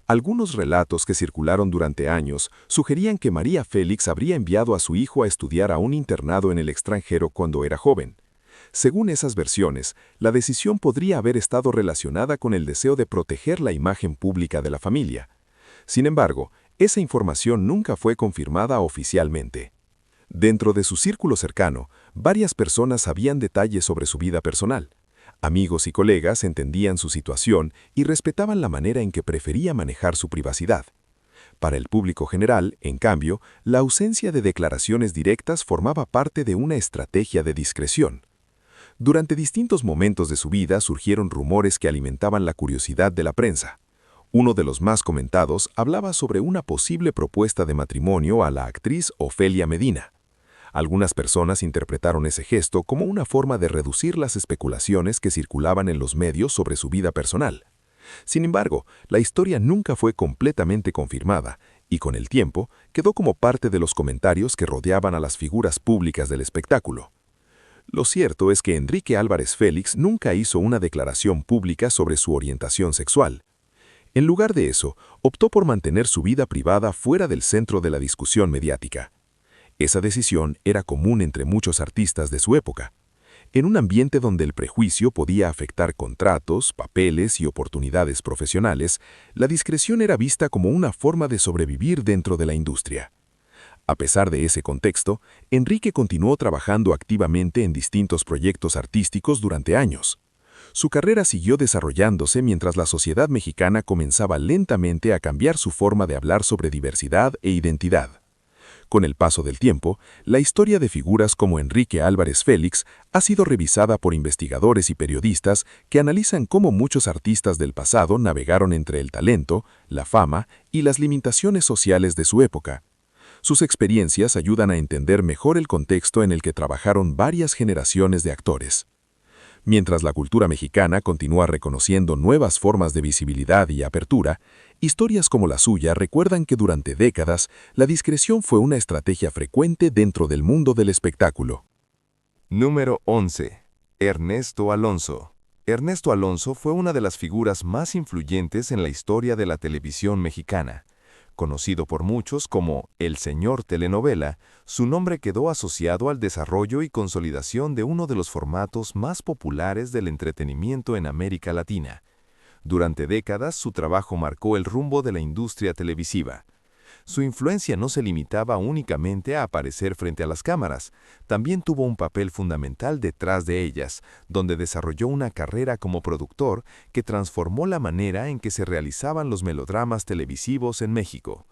Algunos relatos que circularon durante años sugerían que María Félix habría enviado a su hijo a estudiar a un internado en el extranjero cuando era joven. Según esas versiones, la decisión podría haber estado relacionada con el deseo de proteger la imagen pública de la familia. Sin embargo, esa información nunca fue confirmada oficialmente. Dentro de su círculo cercano, varias personas sabían detalles sobre su vida personal. Amigos y colegas entendían su situación y respetaban la manera en que prefería manejar su privacidad. Para el público general, en cambio, la ausencia de declaraciones directas formaba parte de una estrategia de discreción. Durante distintos momentos de su vida surgieron rumores que alimentaban la curiosidad de la prensa. Uno de los más comentados hablaba sobre una posible propuesta de matrimonio a la actriz Ofelia Medina. Algunas personas interpretaron ese gesto como una forma de reducir las especulaciones que circulaban en los medios sobre su vida personal. Sin embargo, la historia nunca fue completamente confirmada y con el tiempo quedó como parte de los comentarios que rodeaban a las figuras públicas del espectáculo. Lo cierto es que Enrique Álvarez Félix nunca hizo una declaración pública sobre su orientación sexual. En lugar de eso, optó por mantener su vida privada fuera del centro de la discusión mediática. Esa decisión era común entre muchos artistas de su época. En un ambiente donde el prejuicio podía afectar contratos, papeles y oportunidades profesionales, la discreción era vista como una forma de sobrevivir dentro de la industria. A pesar de ese contexto, Enrique continuó trabajando activamente en distintos proyectos artísticos durante años. Su carrera siguió desarrollándose mientras la sociedad mexicana comenzaba lentamente a cambiar su forma de hablar sobre diversidad e identidad. Con el paso del tiempo, la historia de figuras como Enrique Álvarez Félix ha sido revisada por investigadores y periodistas que analizan cómo muchos artistas del pasado navegaron entre el talento, la fama y las limitaciones sociales de su época. Sus experiencias ayudan a entender mejor el contexto en el que trabajaron varias generaciones de actores. Mientras la cultura mexicana continúa reconociendo nuevas formas de visibilidad y apertura, historias como la suya recuerdan que durante décadas la discreción fue una estrategia frecuente dentro del mundo del espectáculo. Número 11. Ernesto Alonso. Ernesto Alonso fue una de las figuras más influyentes en la historia de la televisión mexicana. Conocido por muchos como el Señor Telenovela, su nombre quedó asociado al desarrollo y consolidación de uno de los formatos más populares del entretenimiento en América Latina. Durante décadas, su trabajo marcó el rumbo de la industria televisiva. Su influencia no se limitaba únicamente a aparecer frente a las cámaras, también tuvo un papel fundamental detrás de ellas, donde desarrolló una carrera como productor que transformó la manera en que se realizaban los melodramas televisivos en México.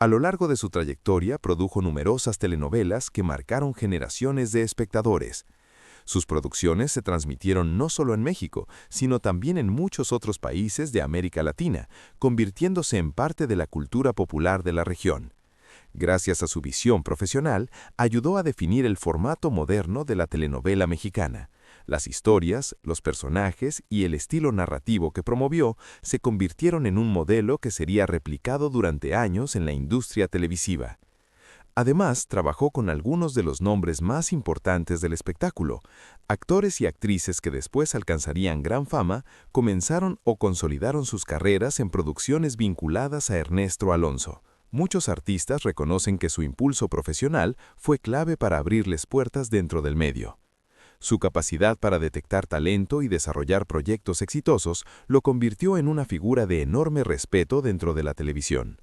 A lo largo de su trayectoria produjo numerosas telenovelas que marcaron generaciones de espectadores. Sus producciones se transmitieron no solo en México, sino también en muchos otros países de América Latina, convirtiéndose en parte de la cultura popular de la región. Gracias a su visión profesional, ayudó a definir el formato moderno de la telenovela mexicana. Las historias, los personajes y el estilo narrativo que promovió se convirtieron en un modelo que sería replicado durante años en la industria televisiva. Además, trabajó con algunos de los nombres más importantes del espectáculo. Actores y actrices que después alcanzarían gran fama comenzaron o consolidaron sus carreras en producciones vinculadas a Ernesto Alonso. Muchos artistas reconocen que su impulso profesional fue clave para abrirles puertas dentro del medio. Su capacidad para detectar talento y desarrollar proyectos exitosos lo convirtió en una figura de enorme respeto dentro de la televisión.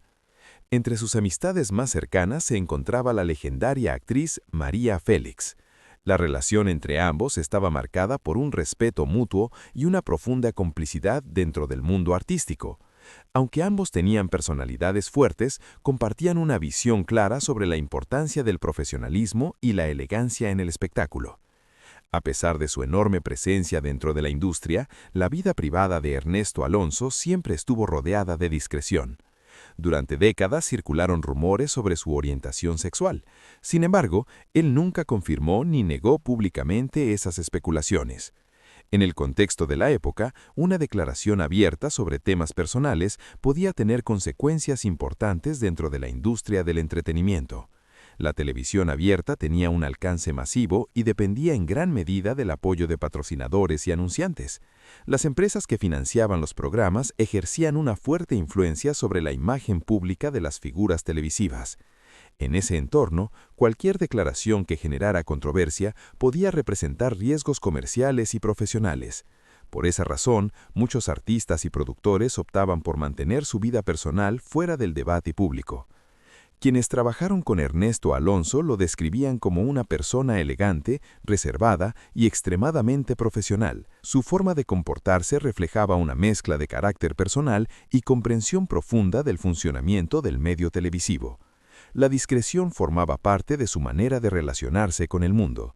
Entre sus amistades más cercanas se encontraba la legendaria actriz María Félix. La relación entre ambos estaba marcada por un respeto mutuo y una profunda complicidad dentro del mundo artístico. Aunque ambos tenían personalidades fuertes, compartían una visión clara sobre la importancia del profesionalismo y la elegancia en el espectáculo. A pesar de su enorme presencia dentro de la industria, la vida privada de Ernesto Alonso siempre estuvo rodeada de discreción. Durante décadas circularon rumores sobre su orientación sexual. Sin embargo, él nunca confirmó ni negó públicamente esas especulaciones. En el contexto de la época, una declaración abierta sobre temas personales podía tener consecuencias importantes dentro de la industria del entretenimiento. La televisión abierta tenía un alcance masivo y dependía en gran medida del apoyo de patrocinadores y anunciantes. Las empresas que financiaban los programas ejercían una fuerte influencia sobre la imagen pública de las figuras televisivas. En ese entorno, cualquier declaración que generara controversia podía representar riesgos comerciales y profesionales. Por esa razón, muchos artistas y productores optaban por mantener su vida personal fuera del debate público. Quienes trabajaron con Ernesto Alonso lo describían como una persona elegante, reservada y extremadamente profesional. Su forma de comportarse reflejaba una mezcla de carácter personal y comprensión profunda del funcionamiento del medio televisivo. La discreción formaba parte de su manera de relacionarse con el mundo.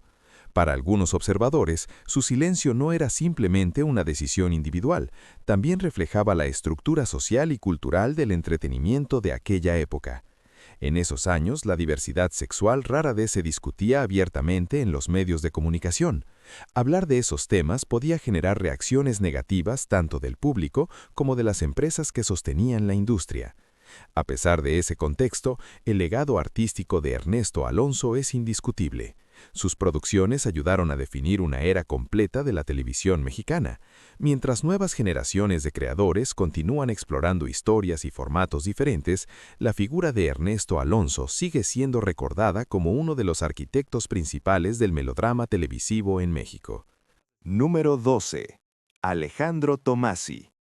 Para algunos observadores, su silencio no era simplemente una decisión individual, también reflejaba la estructura social y cultural del entretenimiento de aquella época. En esos años, la diversidad sexual rara vez se discutía abiertamente en los medios de comunicación. Hablar de esos temas podía generar reacciones negativas tanto del público como de las empresas que sostenían la industria. A pesar de ese contexto, el legado artístico de Ernesto Alonso es indiscutible. Sus producciones ayudaron a definir una era completa de la televisión mexicana. Mientras nuevas generaciones de creadores continúan explorando historias y formatos diferentes, la figura de Ernesto Alonso sigue siendo recordada como uno de los arquitectos principales del melodrama televisivo en México. Número 12. Alejandro Tommasi.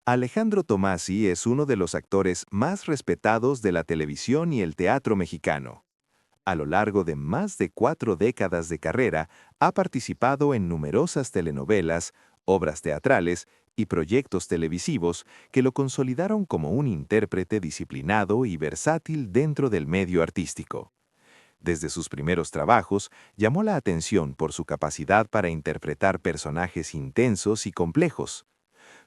Alejandro Tommasi es uno de los actores más respetados de la televisión y el teatro mexicano. A lo largo de más de 4 décadas de carrera, ha participado en numerosas telenovelas, obras teatrales y proyectos televisivos que lo consolidaron como un intérprete disciplinado y versátil dentro del medio artístico. Desde sus primeros trabajos, llamó la atención por su capacidad para interpretar personajes intensos y complejos.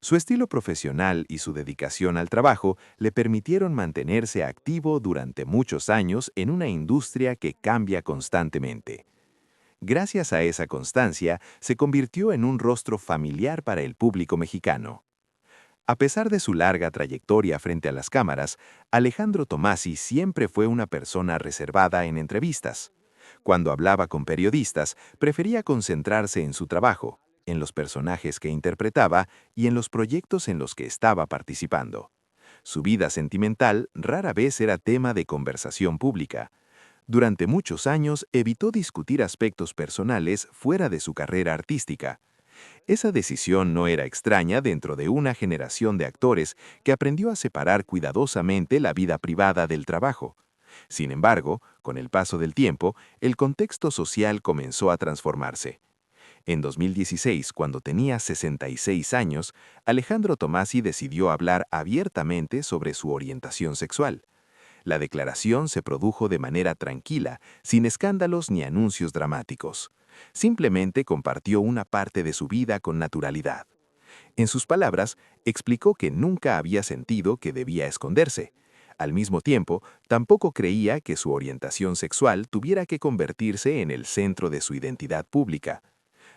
Su estilo profesional y su dedicación al trabajo le permitieron mantenerse activo durante muchos años en una industria que cambia constantemente. Gracias a esa constancia, se convirtió en un rostro familiar para el público mexicano. A pesar de su larga trayectoria frente a las cámaras, Alejandro Tommasi siempre fue una persona reservada en entrevistas. Cuando hablaba con periodistas, prefería concentrarse en su trabajo, en los personajes que interpretaba y en los proyectos en los que estaba participando. Su vida sentimental rara vez era tema de conversación pública. Durante muchos años evitó discutir aspectos personales fuera de su carrera artística. Esa decisión no era extraña dentro de una generación de actores que aprendió a separar cuidadosamente la vida privada del trabajo. Sin embargo, con el paso del tiempo, el contexto social comenzó a transformarse. En 2016, cuando tenía 66 años, Alejandro Tommasi decidió hablar abiertamente sobre su orientación sexual. La declaración se produjo de manera tranquila, sin escándalos ni anuncios dramáticos. Simplemente compartió una parte de su vida con naturalidad. En sus palabras, explicó que nunca había sentido que debía esconderse. Al mismo tiempo, tampoco creía que su orientación sexual tuviera que convertirse en el centro de su identidad pública.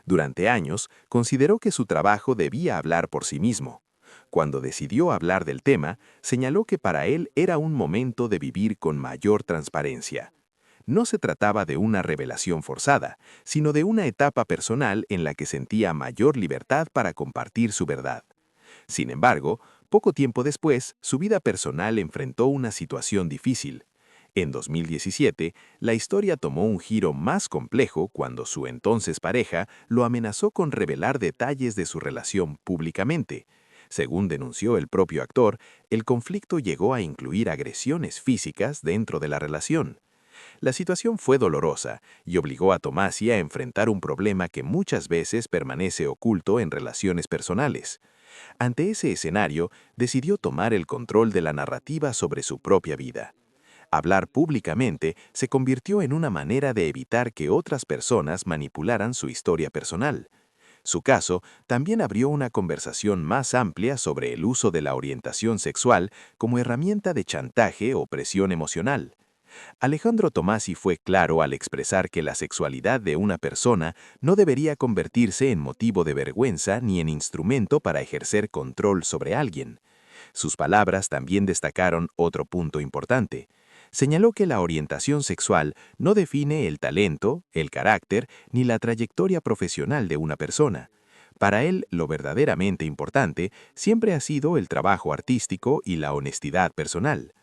Durante años, consideró que su trabajo debía hablar por sí mismo. Cuando decidió hablar del tema, señaló que para él era un momento de vivir con mayor transparencia. No se trataba de una revelación forzada, sino de una etapa personal en la que sentía mayor libertad para compartir su verdad. Sin embargo, poco tiempo después, su vida personal enfrentó una situación difícil. En 2017, la historia tomó un giro más complejo cuando su entonces pareja lo amenazó con revelar detalles de su relación públicamente. Según denunció el propio actor, el conflicto llegó a incluir agresiones físicas dentro de la relación. La situación fue dolorosa y obligó a Tommasi a enfrentar un problema que muchas veces permanece oculto en relaciones personales. Ante ese escenario, decidió tomar el control de la narrativa sobre su propia vida. Hablar públicamente se convirtió en una manera de evitar que otras personas manipularan su historia personal. Su caso también abrió una conversación más amplia sobre el uso de la orientación sexual como herramienta de chantaje o presión emocional. Alejandro Tommasi fue claro al expresar que la sexualidad de una persona no debería convertirse en motivo de vergüenza ni en instrumento para ejercer control sobre alguien. Sus palabras también destacaron otro punto importante. Señaló que la orientación sexual no define el talento, el carácter ni la trayectoria profesional de una persona. Para él, lo verdaderamente importante siempre ha sido el trabajo artístico y la honestidad personal.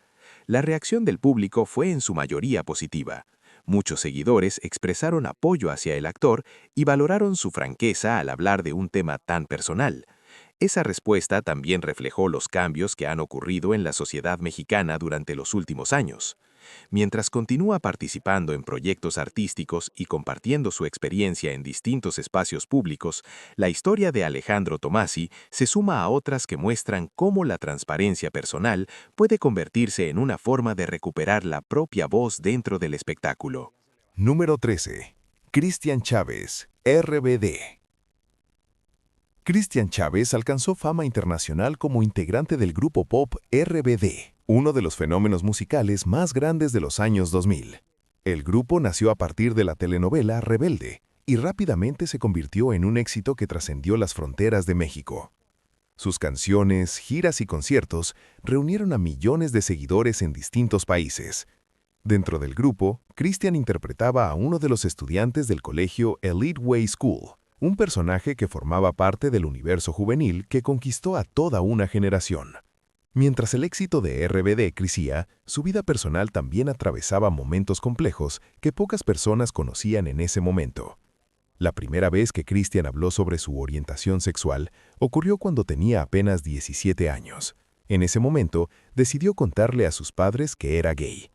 La reacción del público fue en su mayoría positiva. Muchos seguidores expresaron apoyo hacia el actor y valoraron su franqueza al hablar de un tema tan personal. Esa respuesta también reflejó los cambios que han ocurrido en la sociedad mexicana durante los últimos años. Mientras continúa participando en proyectos artísticos y compartiendo su experiencia en distintos espacios públicos, la historia de Alejandro Tommasi se suma a otras que muestran cómo la transparencia personal puede convertirse en una forma de recuperar la propia voz dentro del espectáculo. Número 13. Cristian Chávez, RBD. Cristian Chávez alcanzó fama internacional como integrante del grupo pop RBD, uno de los fenómenos musicales más grandes de los años 2000. El grupo nació a partir de la telenovela Rebelde y rápidamente se convirtió en un éxito que trascendió las fronteras de México. Sus canciones, giras y conciertos reunieron a millones de seguidores en distintos países. Dentro del grupo, Cristian interpretaba a uno de los estudiantes del colegio Elite Way School, un personaje que formaba parte del universo juvenil que conquistó a toda una generación. Mientras el éxito de RBD crecía, su vida personal también atravesaba momentos complejos que pocas personas conocían en ese momento. La primera vez que Cristian habló sobre su orientación sexual ocurrió cuando tenía apenas 17 años. En ese momento, decidió contarle a sus padres que era gay.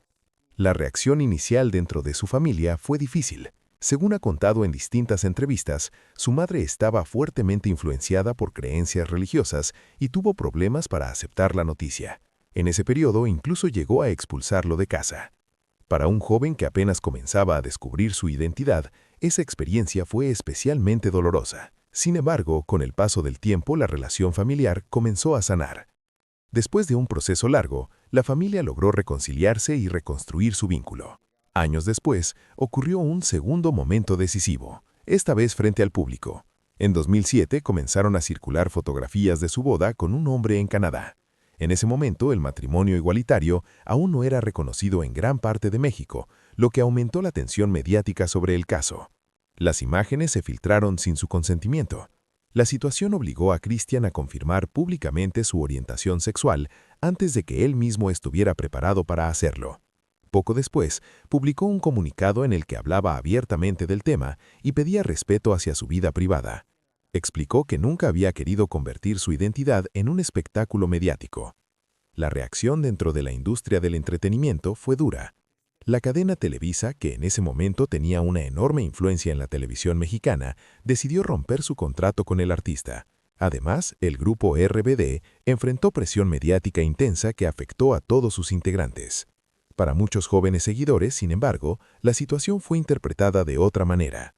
La reacción inicial dentro de su familia fue difícil. Según ha contado en distintas entrevistas, su madre estaba fuertemente influenciada por creencias religiosas y tuvo problemas para aceptar la noticia. En ese periodo incluso llegó a expulsarlo de casa. Para un joven que apenas comenzaba a descubrir su identidad, esa experiencia fue especialmente dolorosa. Sin embargo, con el paso del tiempo, la relación familiar comenzó a sanar. Después de un proceso largo, la familia logró reconciliarse y reconstruir su vínculo. Años después, ocurrió un segundo momento decisivo, esta vez frente al público. En 2007 comenzaron a circular fotografías de su boda con un hombre en Canadá. En ese momento, el matrimonio igualitario aún no era reconocido en gran parte de México, lo que aumentó la tensión mediática sobre el caso. Las imágenes se filtraron sin su consentimiento. La situación obligó a Cristian a confirmar públicamente su orientación sexual antes de que él mismo estuviera preparado para hacerlo. Poco después, publicó un comunicado en el que hablaba abiertamente del tema y pedía respeto hacia su vida privada. Explicó que nunca había querido convertir su identidad en un espectáculo mediático. La reacción dentro de la industria del entretenimiento fue dura. La cadena Televisa, que en ese momento tenía una enorme influencia en la televisión mexicana, decidió romper su contrato con el artista. Además, el grupo RBD enfrentó presión mediática intensa que afectó a todos sus integrantes. Para muchos jóvenes seguidores, sin embargo, la situación fue interpretada de otra manera.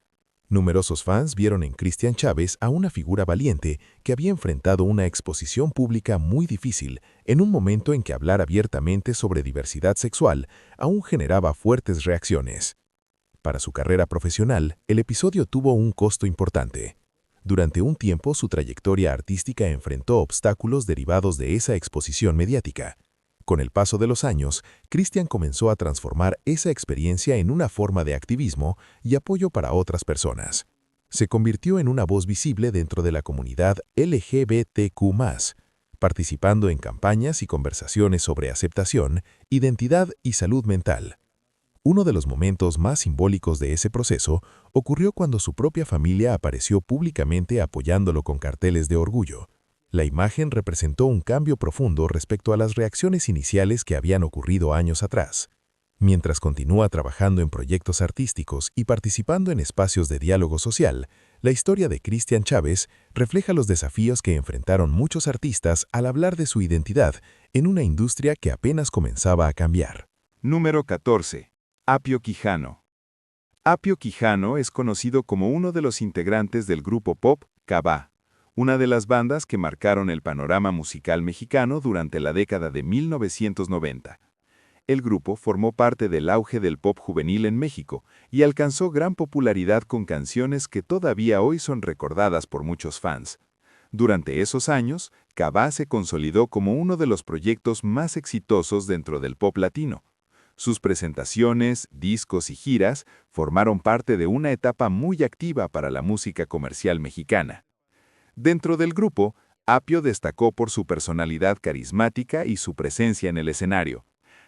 Numerosos fans vieron en Cristian Chávez a una figura valiente que había enfrentado una exposición pública muy difícil en un momento en que hablar abiertamente sobre diversidad sexual aún generaba fuertes reacciones. Para su carrera profesional, el episodio tuvo un costo importante. Durante un tiempo, su trayectoria artística enfrentó obstáculos derivados de esa exposición mediática. Con el paso de los años, Cristian comenzó a transformar esa experiencia en una forma de activismo y apoyo para otras personas. Se convirtió en una voz visible dentro de la comunidad LGBTQ+, participando en campañas y conversaciones sobre aceptación, identidad y salud mental. Uno de los momentos más simbólicos de ese proceso ocurrió cuando su propia familia apareció públicamente apoyándolo con carteles de orgullo. La imagen representó un cambio profundo respecto a las reacciones iniciales que habían ocurrido años atrás. Mientras continúa trabajando en proyectos artísticos y participando en espacios de diálogo social, la historia de Cristian Chávez refleja los desafíos que enfrentaron muchos artistas al hablar de su identidad en una industria que apenas comenzaba a cambiar. Número 14. Apio Quijano. Apio Quijano es conocido como uno de los integrantes del grupo pop Cabá, una de las bandas que marcaron el panorama musical mexicano durante la década de 1990. El grupo formó parte del auge del pop juvenil en México y alcanzó gran popularidad con canciones que todavía hoy son recordadas por muchos fans. Durante esos años, Cabá se consolidó como uno de los proyectos más exitosos dentro del pop latino. Sus presentaciones, discos y giras formaron parte de una etapa muy activa para la música comercial mexicana. Dentro del grupo, Apio destacó por su personalidad carismática y su presencia en el escenario.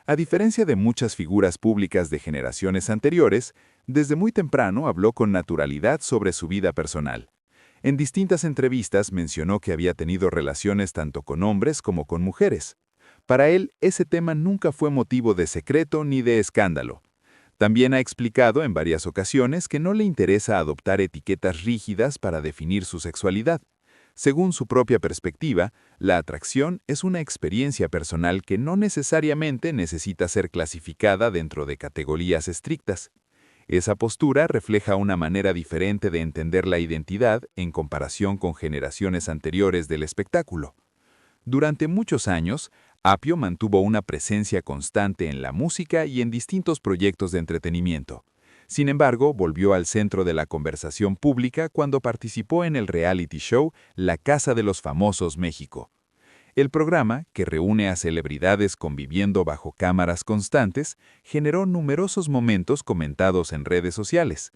A diferencia de muchas figuras públicas de generaciones anteriores, desde muy temprano habló con naturalidad sobre su vida personal. En distintas entrevistas mencionó que había tenido relaciones tanto con hombres como con mujeres. Para él, ese tema nunca fue motivo de secreto ni de escándalo. También ha explicado en varias ocasiones que no le interesa adoptar etiquetas rígidas para definir su sexualidad. Según su propia perspectiva, la atracción es una experiencia personal que no necesariamente necesita ser clasificada dentro de categorías estrictas. Esa postura refleja una manera diferente de entender la identidad en comparación con generaciones anteriores del espectáculo. Durante muchos años, Apio mantuvo una presencia constante en la música y en distintos proyectos de entretenimiento. Sin embargo, volvió al centro de la conversación pública cuando participó en el reality show La Casa de los Famosos México. El programa, que reúne a celebridades conviviendo bajo cámaras constantes, generó numerosos momentos comentados en redes sociales.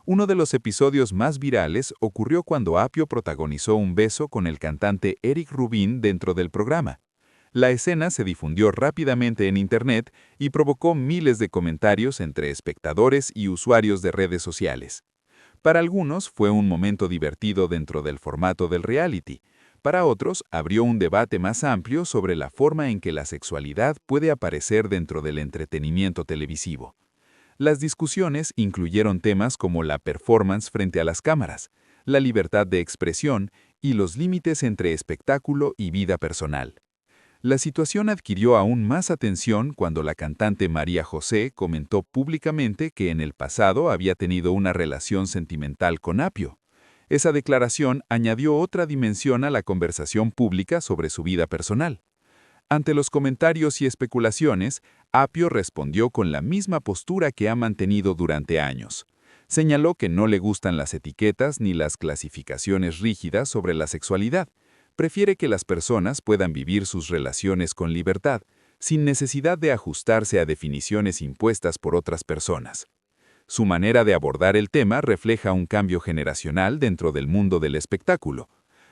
Uno de los episodios más virales ocurrió cuando Apio protagonizó un beso con el cantante Eric Rubin dentro del programa. La escena se difundió rápidamente en Internet y provocó miles de comentarios entre espectadores y usuarios de redes sociales. Para algunos fue un momento divertido dentro del formato del reality. Para otros, abrió un debate más amplio sobre la forma en que la sexualidad puede aparecer dentro del entretenimiento televisivo. Las discusiones incluyeron temas como la performance frente a las cámaras, la libertad de expresión y los límites entre espectáculo y vida personal. La situación adquirió aún más atención cuando la cantante María José comentó públicamente que en el pasado había tenido una relación sentimental con Apio. Esa declaración añadió otra dimensión a la conversación pública sobre su vida personal. Ante los comentarios y especulaciones, Apio respondió con la misma postura que ha mantenido durante años. Señaló que no le gustan las etiquetas ni las clasificaciones rígidas sobre la sexualidad. Prefiere que las personas puedan vivir sus relaciones con libertad, sin necesidad de ajustarse a definiciones impuestas por otras personas. Su manera de abordar el tema refleja un cambio generacional dentro del mundo del espectáculo.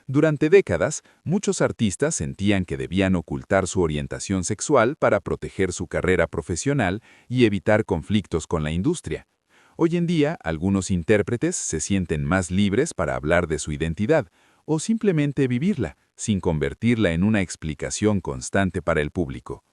Durante décadas, muchos artistas sentían que debían ocultar su orientación sexual para proteger su carrera profesional y evitar conflictos con la industria. Hoy en día, algunos intérpretes se sienten más libres para hablar de su identidad, o simplemente vivirla, sin convertirla en una explicación constante para el público.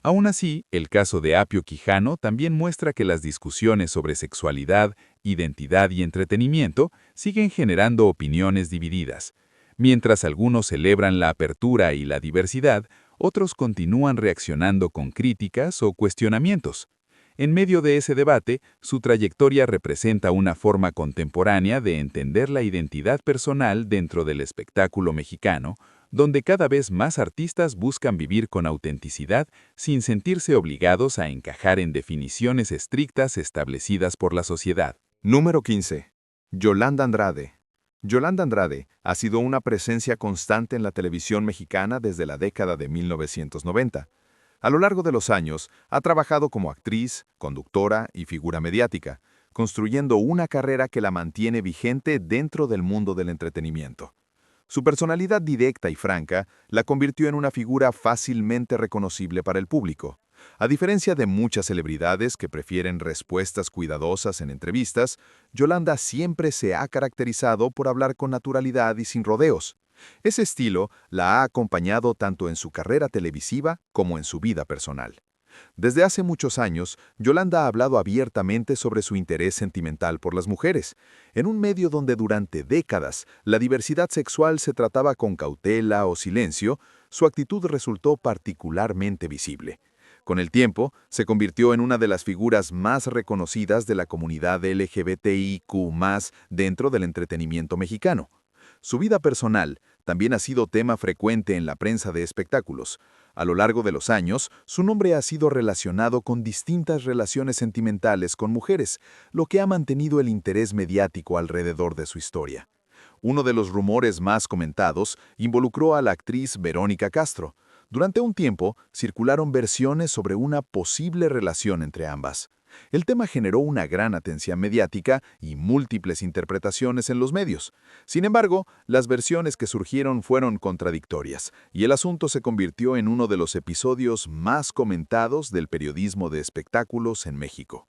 Aún así, el caso de Apio Quijano también muestra que las discusiones sobre sexualidad, identidad y entretenimiento siguen generando opiniones divididas. Mientras algunos celebran la apertura y la diversidad, otros continúan reaccionando con críticas o cuestionamientos. En medio de ese debate, su trayectoria representa una forma contemporánea de entender la identidad personal dentro del espectáculo mexicano, donde cada vez más artistas buscan vivir con autenticidad sin sentirse obligados a encajar en definiciones estrictas establecidas por la sociedad. Número 15. Yolanda Andrade. Yolanda Andrade ha sido una presencia constante en la televisión mexicana desde la década de 1990. A lo largo de los años, ha trabajado como actriz, conductora y figura mediática, construyendo una carrera que la mantiene vigente dentro del mundo del entretenimiento. Su personalidad directa y franca la convirtió en una figura fácilmente reconocible para el público. A diferencia de muchas celebridades que prefieren respuestas cuidadosas en entrevistas, Yolanda siempre se ha caracterizado por hablar con naturalidad y sin rodeos. Ese estilo la ha acompañado tanto en su carrera televisiva como en su vida personal. Desde hace muchos años, Yolanda ha hablado abiertamente sobre su interés sentimental por las mujeres, en un medio donde durante décadas la diversidad sexual se trataba con cautela o silencio. Su actitud resultó particularmente visible. Con el tiempo, se convirtió en una de las figuras más reconocidas de la comunidad LGBTIQ+ dentro del entretenimiento mexicano. Su vida personal también ha sido tema frecuente en la prensa de espectáculos. A lo largo de los años, su nombre ha sido relacionado con distintas relaciones sentimentales con mujeres, lo que ha mantenido el interés mediático alrededor de su historia. Uno de los rumores más comentados involucró a la actriz Verónica Castro. Durante un tiempo, circularon versiones sobre una posible relación entre ambas. El tema generó una gran atención mediática y múltiples interpretaciones en los medios. Sin embargo, las versiones que surgieron fueron contradictorias, y el asunto se convirtió en uno de los episodios más comentados del periodismo de espectáculos en México.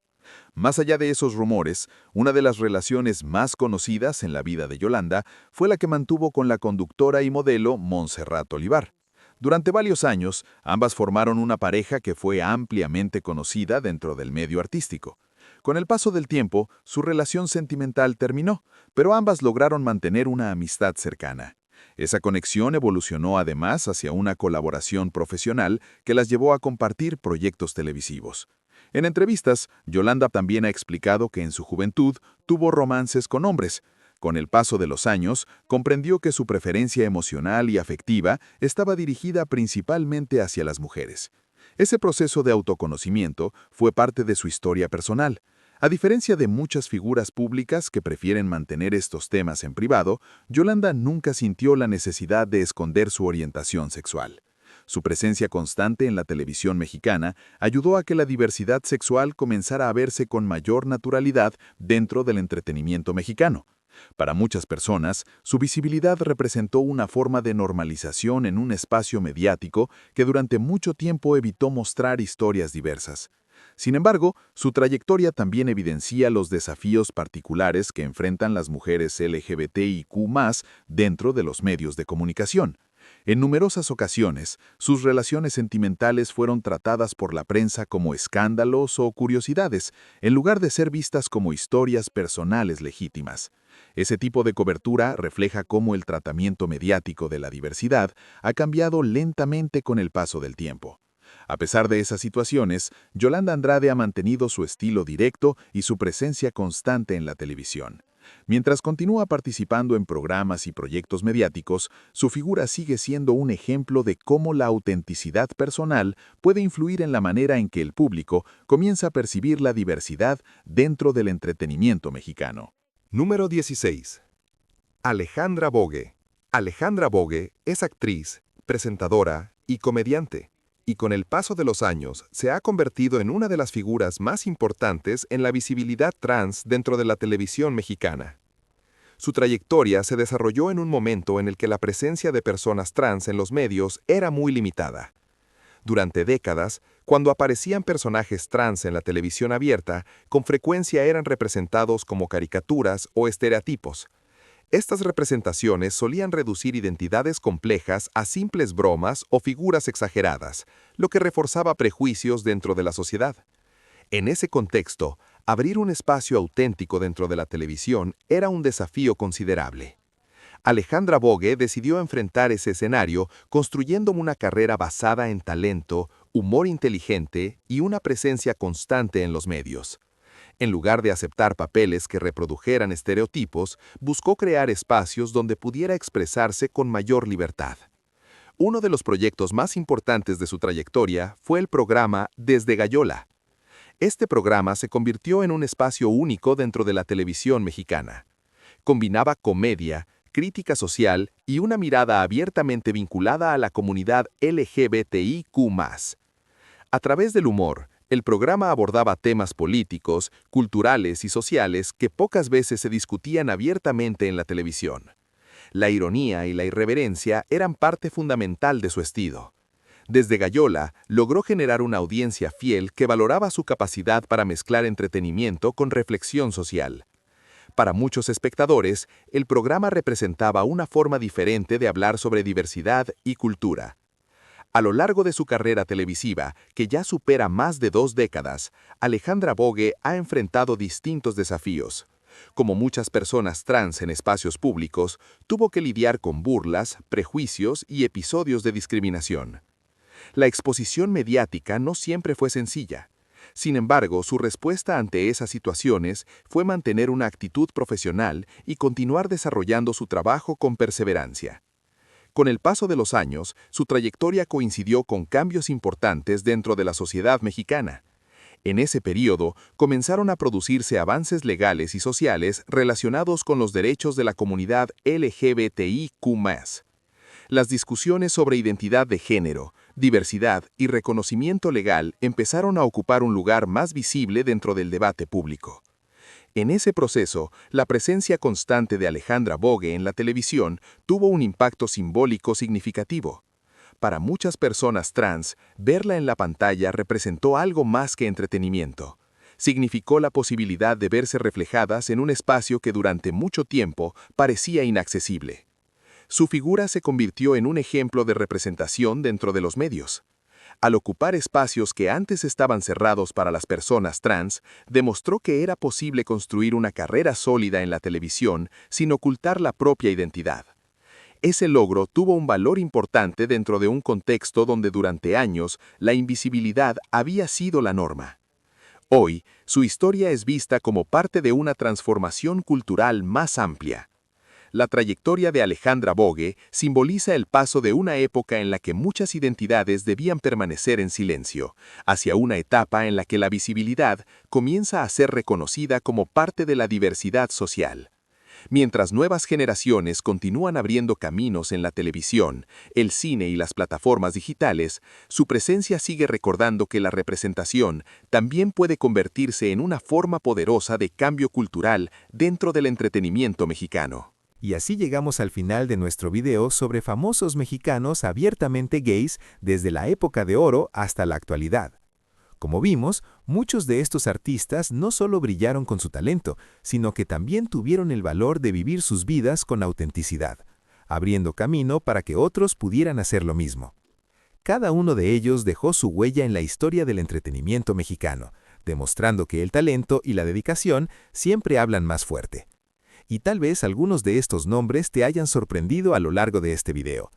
Más allá de esos rumores, una de las relaciones más conocidas en la vida de Yolanda fue la que mantuvo con la conductora y modelo Montserrat Olivar. Durante varios años, ambas formaron una pareja que fue ampliamente conocida dentro del medio artístico. Con el paso del tiempo, su relación sentimental terminó, pero ambas lograron mantener una amistad cercana. Esa conexión evolucionó además hacia una colaboración profesional que las llevó a compartir proyectos televisivos. En entrevistas, Yolanda también ha explicado que en su juventud tuvo romances con hombres. Con el paso de los años, comprendió que su preferencia emocional y afectiva estaba dirigida principalmente hacia las mujeres. Ese proceso de autoconocimiento fue parte de su historia personal. A diferencia de muchas figuras públicas que prefieren mantener estos temas en privado, Yolanda nunca sintió la necesidad de esconder su orientación sexual. Su presencia constante en la televisión mexicana ayudó a que la diversidad sexual comenzara a verse con mayor naturalidad dentro del entretenimiento mexicano. Para muchas personas, su visibilidad representó una forma de normalización en un espacio mediático que durante mucho tiempo evitó mostrar historias diversas. Sin embargo, su trayectoria también evidencia los desafíos particulares que enfrentan las mujeres LGBTIQ+ dentro de los medios de comunicación. En numerosas ocasiones, sus relaciones sentimentales fueron tratadas por la prensa como escándalos o curiosidades, en lugar de ser vistas como historias personales legítimas. Ese tipo de cobertura refleja cómo el tratamiento mediático de la diversidad ha cambiado lentamente con el paso del tiempo. A pesar de esas situaciones, Yolanda Andrade ha mantenido su estilo directo y su presencia constante en la televisión. Mientras continúa participando en programas y proyectos mediáticos, su figura sigue siendo un ejemplo de cómo la autenticidad personal puede influir en la manera en que el público comienza a percibir la diversidad dentro del entretenimiento mexicano. Número 16. Alejandra Bogue. Alejandra Bogue es actriz, presentadora y comediante, y con el paso de los años se ha convertido en una de las figuras más importantes en la visibilidad trans dentro de la televisión mexicana. Su trayectoria se desarrolló en un momento en el que la presencia de personas trans en los medios era muy limitada. Durante décadas, cuando aparecían personajes trans en la televisión abierta, con frecuencia eran representados como caricaturas o estereotipos. Estas representaciones solían reducir identidades complejas a simples bromas o figuras exageradas, lo que reforzaba prejuicios dentro de la sociedad. En ese contexto, abrir un espacio auténtico dentro de la televisión era un desafío considerable. Alejandra Bogue decidió enfrentar ese escenario construyendo una carrera basada en talento, humor inteligente y una presencia constante en los medios. En lugar de aceptar papeles que reprodujeran estereotipos, buscó crear espacios donde pudiera expresarse con mayor libertad. Uno de los proyectos más importantes de su trayectoria fue el programa Desde Gallola. Este programa se convirtió en un espacio único dentro de la televisión mexicana. Combinaba comedia, crítica social y una mirada abiertamente vinculada a la comunidad LGBTIQ+. A través del humor, el programa abordaba temas políticos, culturales y sociales que pocas veces se discutían abiertamente en la televisión. La ironía y la irreverencia eran parte fundamental de su estilo. Desde Gallola, logró generar una audiencia fiel que valoraba su capacidad para mezclar entretenimiento con reflexión social. Para muchos espectadores, el programa representaba una forma diferente de hablar sobre diversidad y cultura. A lo largo de su carrera televisiva, que ya supera más de 2 décadas, Alejandra Bogue ha enfrentado distintos desafíos. Como muchas personas trans en espacios públicos, tuvo que lidiar con burlas, prejuicios y episodios de discriminación. La exposición mediática no siempre fue sencilla. Sin embargo, su respuesta ante esas situaciones fue mantener una actitud profesional y continuar desarrollando su trabajo con perseverancia. Con el paso de los años, su trayectoria coincidió con cambios importantes dentro de la sociedad mexicana. En ese periodo, comenzaron a producirse avances legales y sociales relacionados con los derechos de la comunidad LGBTIQ+. Las discusiones sobre identidad de género, diversidad y reconocimiento legal empezaron a ocupar un lugar más visible dentro del debate público. En ese proceso, la presencia constante de Alejandra Bogue en la televisión tuvo un impacto simbólico significativo. Para muchas personas trans, verla en la pantalla representó algo más que entretenimiento. Significó la posibilidad de verse reflejadas en un espacio que durante mucho tiempo parecía inaccesible. Su figura se convirtió en un ejemplo de representación dentro de los medios. Al ocupar espacios que antes estaban cerrados para las personas trans, demostró que era posible construir una carrera sólida en la televisión sin ocultar la propia identidad. Ese logro tuvo un valor importante dentro de un contexto donde durante años la invisibilidad había sido la norma. Hoy, su historia es vista como parte de una transformación cultural más amplia. La trayectoria de Alejandra Bogue simboliza el paso de una época en la que muchas identidades debían permanecer en silencio, hacia una etapa en la que la visibilidad comienza a ser reconocida como parte de la diversidad social. Mientras nuevas generaciones continúan abriendo caminos en la televisión, el cine y las plataformas digitales, su presencia sigue recordando que la representación también puede convertirse en una forma poderosa de cambio cultural dentro del entretenimiento mexicano. Y así llegamos al final de nuestro video sobre famosos mexicanos abiertamente gays desde la época de oro hasta la actualidad. Como vimos, muchos de estos artistas no solo brillaron con su talento, sino que también tuvieron el valor de vivir sus vidas con autenticidad. abriendo camino para que otros pudieran hacer lo mismo. Cada uno de ellos dejó su huella en la historia del entretenimiento mexicano, demostrando que el talento y la dedicación siempre hablan más fuerte. Y tal vez algunos de estos nombres te hayan sorprendido a lo largo de este video.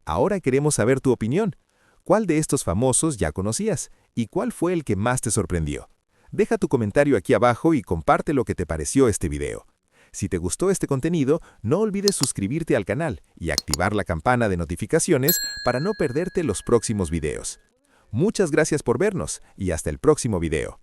Ahora queremos saber tu opinión. ¿Cuál de estos famosos ya conocías? ¿Y cuál fue el que más te sorprendió? Deja tu comentario aquí abajo y comparte lo que te pareció este video. Si te gustó este contenido, no olvides suscribirte al canal y activar la campana de notificaciones para no perderte los próximos videos. Muchas gracias por vernos y hasta el próximo video.